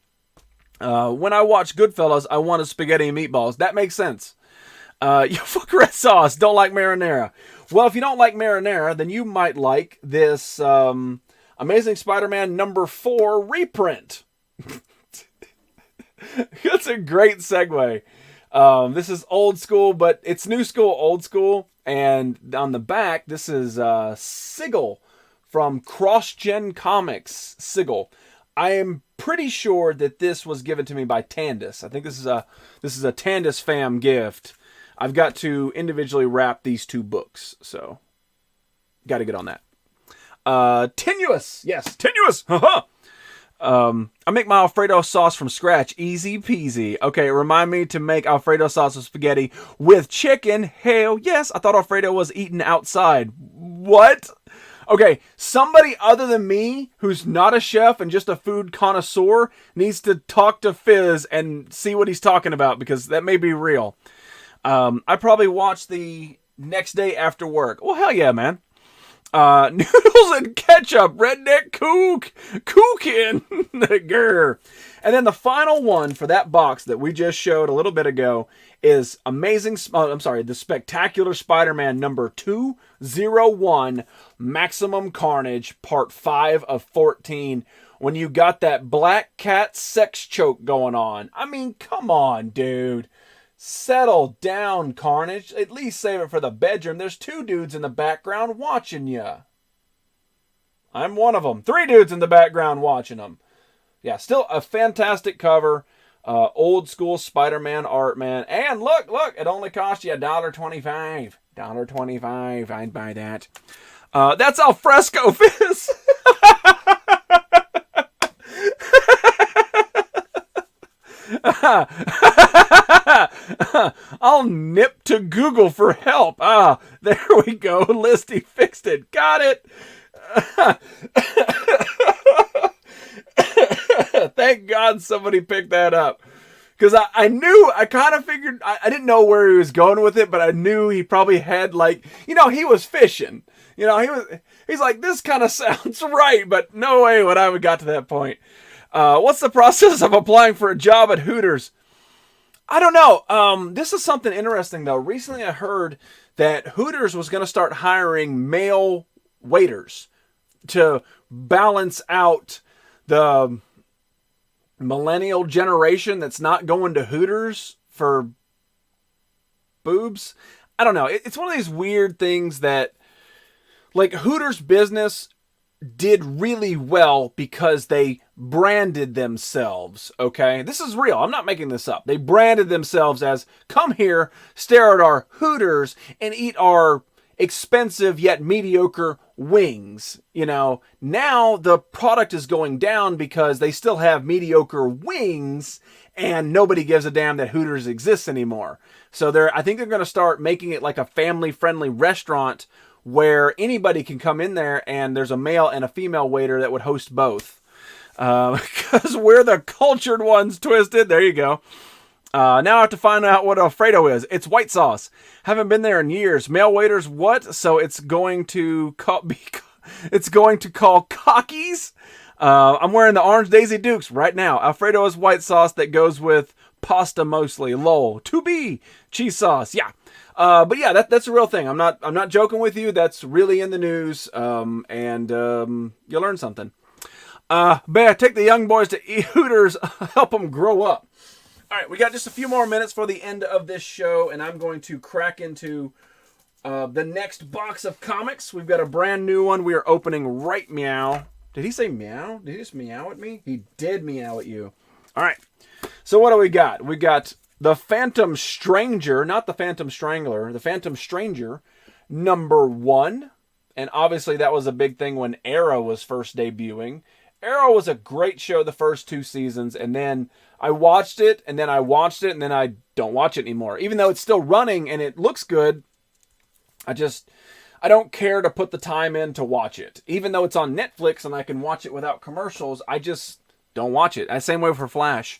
When I watch Goodfellas, I wanted spaghetti and meatballs. That makes sense. You fuck red sauce. Don't like marinara. Well, if you don't like marinara, then you might like this Amazing Spider-Man number 4 reprint. That's a great segue. This is old school, but it's new school, old school. And on the back, this is Sigil from CrossGen Comics. Sigil. I am pretty sure that this was given to me by Tandis. I think this is a Tandis fam gift. I've got to individually wrap these 2 books, so got to get on that. Tenuous, yes, tenuous. I make my Alfredo sauce from scratch. Easy peasy. Okay, remind me to make Alfredo sauce with spaghetti with chicken. Hell yes. I thought Alfredo was eaten outside. What? Okay, somebody other than me, who's not a chef and just a food connoisseur, needs to talk to Fizz and see what he's talking about, because that may be real. I probably watched the next day after work. Well, hell yeah, man. Noodles and ketchup, redneck cookin', grr. And then the final one for that box that we just showed a little bit ago is the Spectacular Spider-Man number 201, Maximum Carnage, part 5 of 14. When you got that black cat sex choke going on. I mean, come on, dude. Settle down, Carnage. At least save it for the bedroom. There's 2 dudes in the background watching ya. I'm one of them. 3 dudes in the background watching them. Yeah, still a fantastic cover. Old school Spider-Man art, man. And look, it only cost you $1.25. $1.25. I'd buy that. That's Alfresco, Fizz. I'll nip to Google for help. Ah, there we go. Listy fixed it. Got it. Thank God somebody picked that up. Because I knew, I kind of figured, I didn't know where he was going with it, but I knew he probably had like, he was fishing. He's like, this kind of sounds right, but no way would I have got to that point. What's the process of applying for a job at Hooters? I don't know. This is something interesting though. Recently I heard that Hooters was going to start hiring male waiters to balance out the millennial generation that's not going to Hooters for boobs. I don't know. It's one of these weird things that, like, Hooters business did really well because they branded themselves, okay? This is real. I'm not making this up. They branded themselves as, come here, stare at our Hooters, and eat our expensive yet mediocre wings. Now the product is going down because they still have mediocre wings and nobody gives a damn that Hooters exists anymore. So I think they're going to start making it like a family-friendly restaurant where anybody can come in there and there's a male and a female waiter that would host both. Because we're the cultured ones, Twisted. There you go. Now I have to find out what Alfredo is. It's white sauce. Haven't been there in years. Male waiters, what? So it's going to call Cockies. I'm wearing the Orange Daisy Dukes right now. Alfredo is white sauce that goes with pasta mostly. Lol. To be cheese sauce. Yeah. But yeah, that's a real thing. I'm not joking with you. That's really in the news. And you'll learn something. Bear, take the young boys to Hooters. Help them grow up. All right, we got just a few more minutes for the end of this show, and I'm going to crack into the next box of comics. We've got a brand new one we are opening right meow. Did he say meow? Did he just meow at me? He did meow at you. All right, so what do we got? We got The Phantom Stranger, not The Phantom Strangler, The Phantom Stranger, #1. And obviously that was a big thing when Arrow was first debuting. Arrow was a great show the first 2 seasons, and then I watched it, and then I watched it, and then I don't watch it anymore. Even though it's still running and it looks good, I don't care to put the time in to watch it. Even though it's on Netflix and I can watch it without commercials, I just don't watch it. Same way for Flash.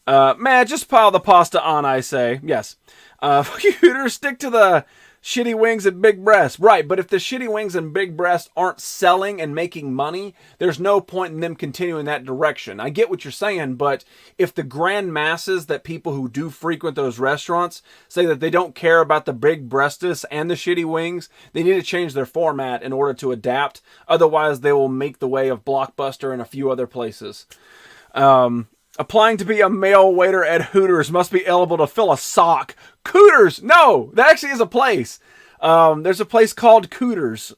Man, just pile the pasta on, I say. Yes. Hooters, stick to the shitty wings and big breasts. Right, but if the shitty wings and big breasts aren't selling and making money, there's no point in them continuing that direction. I get what you're saying, but if the grand masses that people who do frequent those restaurants say that they don't care about the big breastus and the shitty wings, they need to change their format in order to adapt. Otherwise, they will make the way of Blockbuster and a few other places. Applying to be a male waiter at Hooters, must be eligible to fill a sock. Cooters! No! That actually is a place. There's a place called Cooters.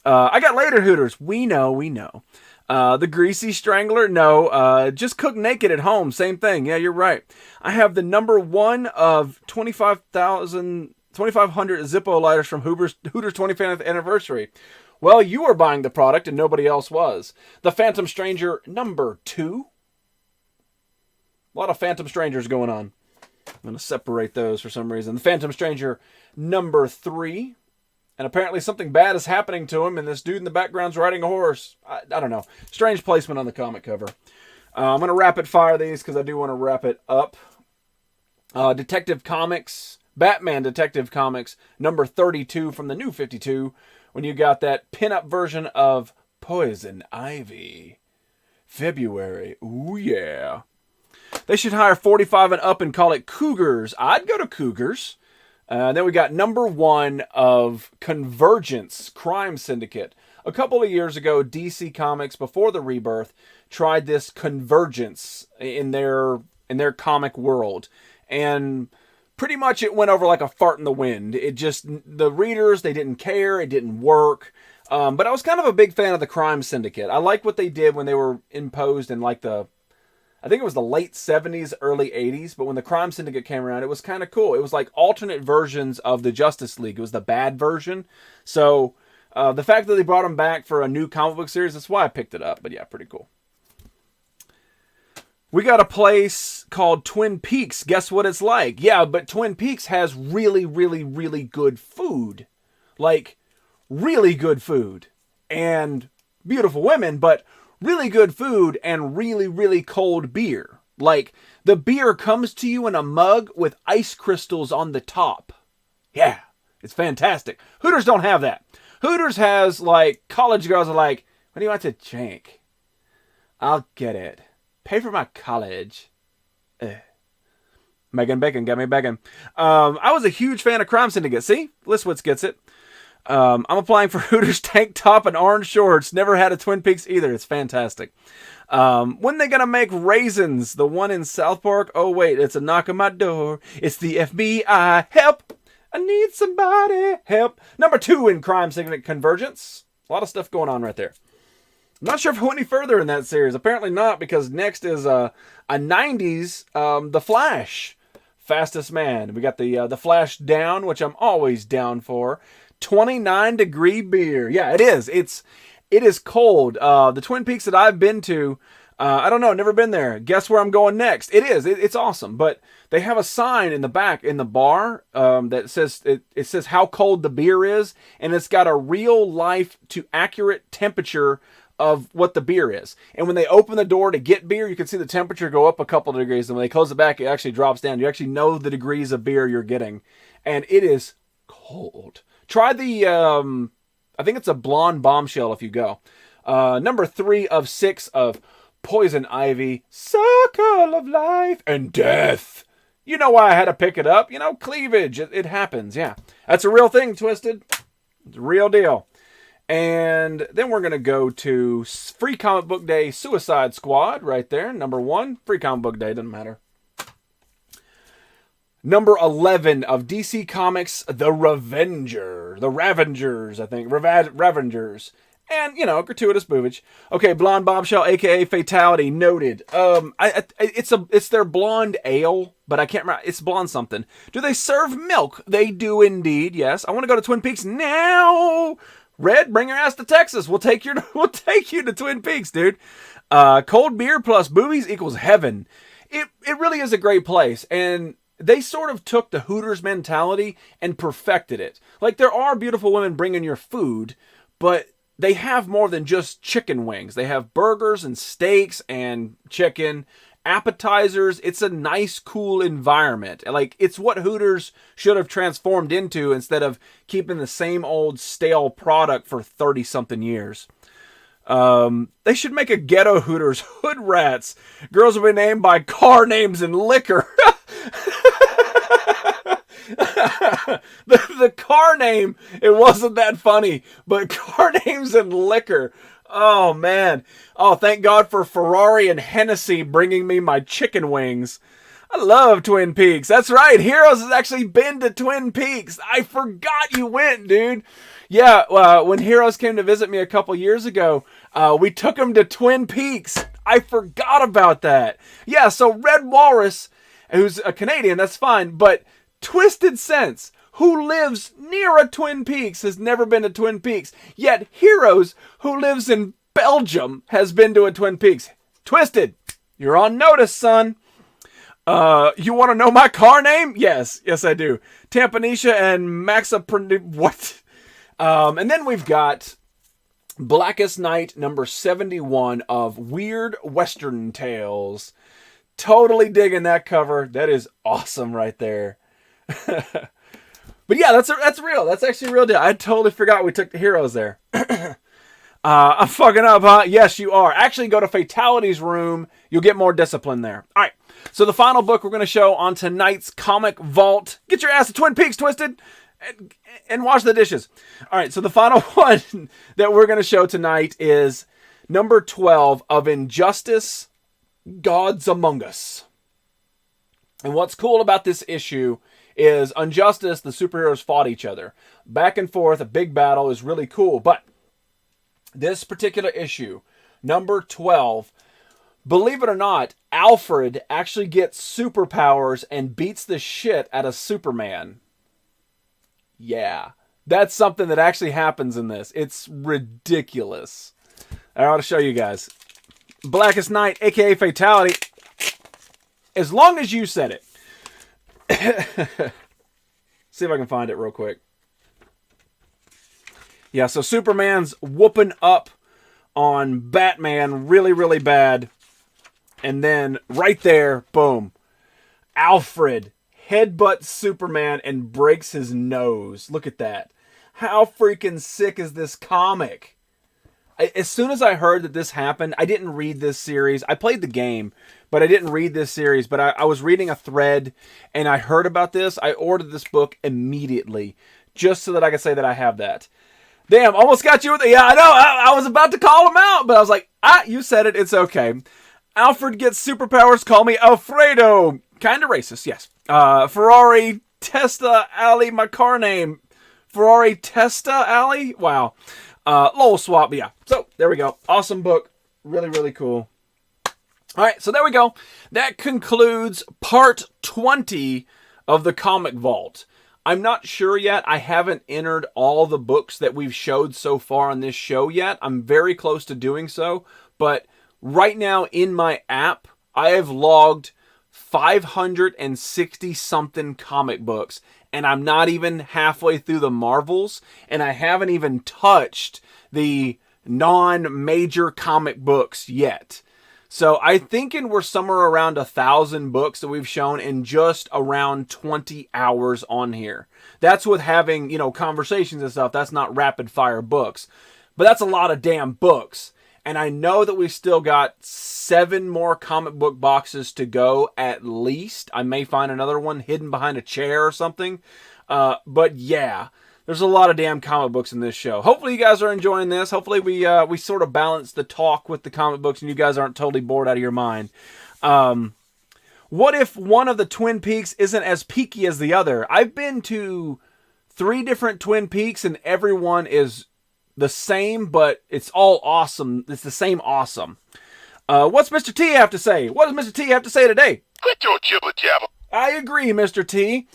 I got laid at Hooters. We know. The Greasy Strangler? No. Just cook naked at home. Same thing. Yeah, you're right. I have the #1 of 2,500 Zippo lighters from Hooters 25th anniversary. Well, you were buying the product and nobody else was. The Phantom Stranger #2. A lot of Phantom Strangers going on. I'm going to separate those for some reason. The Phantom Stranger #3. And apparently something bad is happening to him, and this dude in the background's riding a horse. I don't know. Strange placement on the comic cover. I'm going to rapid fire these because I do want to wrap it up. Detective Comics, Batman Detective Comics #32 from the New 52. When you got that pinup version of Poison Ivy. February. Ooh, yeah. They should hire 45 and up and call it Cougars. I'd go to Cougars. Then we got #1 of Convergence Crime Syndicate. A couple of years ago, DC Comics, before the rebirth, tried this convergence in their comic world. And pretty much it went over like a fart in the wind. The readers, they didn't care. It didn't work. But I was kind of a big fan of the Crime Syndicate. I like what they did when they were imposed in like I think it was the late 70s, early 80s, but when the Crime Syndicate came around, it was kind of cool. It was like alternate versions of the Justice League. It was the bad version. So the fact that they brought them back for a new comic book series, that's why I picked it up. But yeah, pretty cool. We got a place called Twin Peaks. Guess what it's like? Yeah, but Twin Peaks has really, really, really good food. Like, really good food. And beautiful women, but really good food and really, really cold beer. Like, the beer comes to you in a mug with ice crystals on the top. Yeah, it's fantastic. Hooters don't have that. Hooters has, like, college girls are like, what do you want to drink? I'll get it. Pay for my college. Megan Bacon got me begging. I was a huge fan of Crime Syndicate. See? Listwitz gets it. I'm applying for Hooters tank top and orange shorts. Never had a Twin Peaks either. It's fantastic. When they gonna make Raisins? The one in South Park? Oh, wait. It's a knock on my door. It's the FBI. Help! I need somebody. Help. Number 2 in Crime Syndicate Convergence. A lot of stuff going on right there. I'm not sure if I went any further in that series. Apparently not, because next is a 90s The Flash. Fastest Man. We got the Flash Down, which I'm always down for. 29-degree beer. Yeah, it is. It is cold. The Twin Peaks that I've been to, I don't know, never been there. Guess where I'm going next? It is. It's awesome. But they have a sign in the back in the bar that says it says how cold the beer is, and it's got a real life to accurate temperature of what the beer is. And when they open the door to get beer, you can see the temperature go up a couple of degrees, and when they close it back, it actually drops down. You actually know the degrees of beer you're getting, and it is cold. Try the I think it's a blonde bombshell if you go. Number 3 of 6 of Poison Ivy, Circle of Life and Death. You know why I had to pick it up. You know, cleavage. It happens, yeah. That's a real thing, Twisted. It's a real deal. And then we're going to go to Free Comic Book Day Suicide Squad right there. Number 1, Free Comic Book Day, doesn't matter. Number 11 of DC Comics, The Ravengers, I think. Ravengers. And, you know, gratuitous boobage. Okay, Blonde Bombshell, a.k.a. Fatality, noted. It's their blonde ale, but I can't remember. It's blonde something. Do they serve milk? They do indeed, yes. I want to go to Twin Peaks now. Red, bring your ass to Texas. We'll take you to Twin Peaks, dude. Cold beer plus boobies equals heaven. It really is a great place, and they sort of took the Hooters mentality and perfected it. Like, there are beautiful women bringing your food, but they have more than just chicken wings. They have burgers and steaks and chicken, appetizers. It's a nice, cool environment. Like, it's what Hooters should have transformed into instead of keeping the same old stale product for 30-something years. They should make a ghetto Hooters. Hood Rats. Girls will be named by car names and liquor. the car name, it wasn't that funny, but car names and liquor. Oh, man. Oh, thank God for Ferrari and Hennessy bringing me my chicken wings. I love Twin Peaks. That's right. Heroes has actually been to Twin Peaks. I forgot you went, dude. Yeah, when Heroes came to visit me a couple years ago, we took them to Twin Peaks. I forgot about that. Yeah, so Red Walrus, who's a Canadian, that's fine, but Twisted Sense, who lives near a Twin Peaks, has never been to Twin Peaks. Yet Heroes, who lives in Belgium, has been to a Twin Peaks. Twisted, you're on notice, son. You want to know my car name? Yes, I do. Tampanisha and Maxa. What? And then we've got Blackest Night, number 71 of Weird Western Tales. Totally digging that cover. That is awesome right there. But yeah, that's real. That's actually a real deal. I totally forgot we took the Heroes there. I'm fucking up, huh? Yes, you are. Actually, go to Fatality's room. You'll get more discipline there. All right. So the final book we're going to show on tonight's Comic Vault. Get your ass to Twin Peaks, Twisted, and wash the dishes. All right. So the final one that we're going to show tonight is number 12 of Injustice, Gods Among Us. And what's cool about this issue is Injustice, the superheroes fought each other. Back and forth, a big battle is really cool. But this particular issue, number 12, believe it or not, Alfred actually gets superpowers and beats the shit out of Superman. Yeah, that's something that actually happens in this. It's ridiculous. I want to show you guys. Blackest Night, aka Fatality. As long as you said it. See if I can find it real quick. Yeah, so Superman's whooping up on Batman really, really bad. And then right there, boom. Alfred headbutts Superman and breaks his nose. Look at that. How freaking sick is this comic? As soon as I heard that this happened, I didn't read this series. I played the game, but I didn't read this series. But I was reading a thread, and I heard about this. I ordered this book immediately, just so that I could say that I have that. Damn, almost got you with it. Yeah, I know. I was about to call him out, but I was like, you said it. It's okay. Alfred gets superpowers. Call me Alfredo. Kind of racist, yes. Ferrari Testa Ali, my car name. Ferrari Testa Ali? Wow. Lol swap, yeah. So, there we go. Awesome book. Really, really cool. Alright, so there we go. That concludes part 20 of the Comic Vault. I'm not sure yet. I haven't entered all the books that we've showed so far on this show yet. I'm very close to doing so. But right now in my app, I have logged 560 something comic books. And I'm not even halfway through the Marvels. And I haven't even touched the non-major comic books yet. So I'm thinking we're somewhere around 1,000 books that we've shown in just around 20 hours on here. That's with having, conversations and stuff. That's not rapid fire books. But that's a lot of damn books. And I know that we've still got 7 more comic book boxes to go at least. I may find another one hidden behind a chair or something. But yeah, there's a lot of damn comic books in this show. Hopefully you guys are enjoying this. Hopefully we sort of balance the talk with the comic books and you guys aren't totally bored out of your mind. What if one of the Twin Peaks isn't as peaky as the other? I've been to 3 different Twin Peaks and everyone is the same, but it's all awesome. It's the same awesome. What's Mr. T have to say? What does Mr. T have to say today? Quit your jibber jabber. I agree, Mr. T.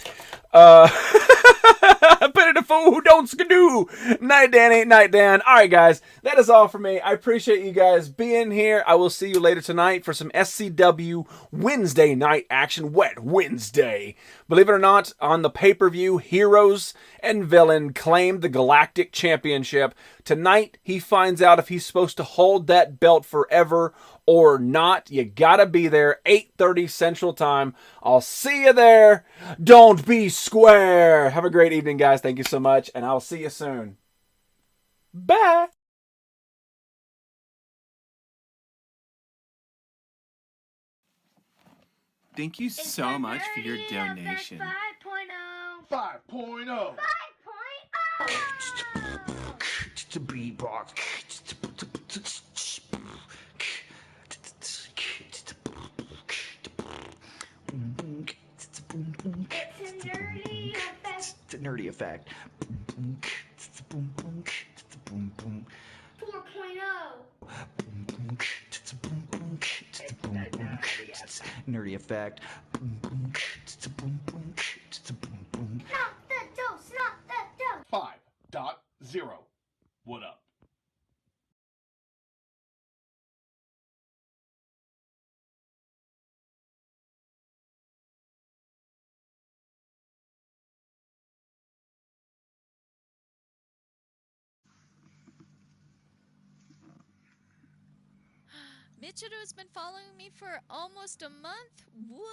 Pity the fool who don't skidoo. Night Dan ain't night Dan. Alright guys, that is all for me. I appreciate you guys being here. I will see you later tonight for some SCW Wednesday night action. Wet Wednesday. Believe it or not, on the pay-per-view, Heroes and Villain claimed the Galactic Championship. Tonight, he finds out if he's supposed to hold that belt forever or not. You gotta be there, 8:30 Central Time. I'll see you there. Don't be square. Have a great evening, guys. Thank you so much, and I'll see you soon. Bye. Thank you so much for your donation. 5.0. 5.0. 5.0. It's the beatbox. It's a nerdy effect. It's a nerdy effect. 4.0. Nerdy effect. Not the dose, not the dose. 5.0. What up? Michiru has been following me for almost a month? What?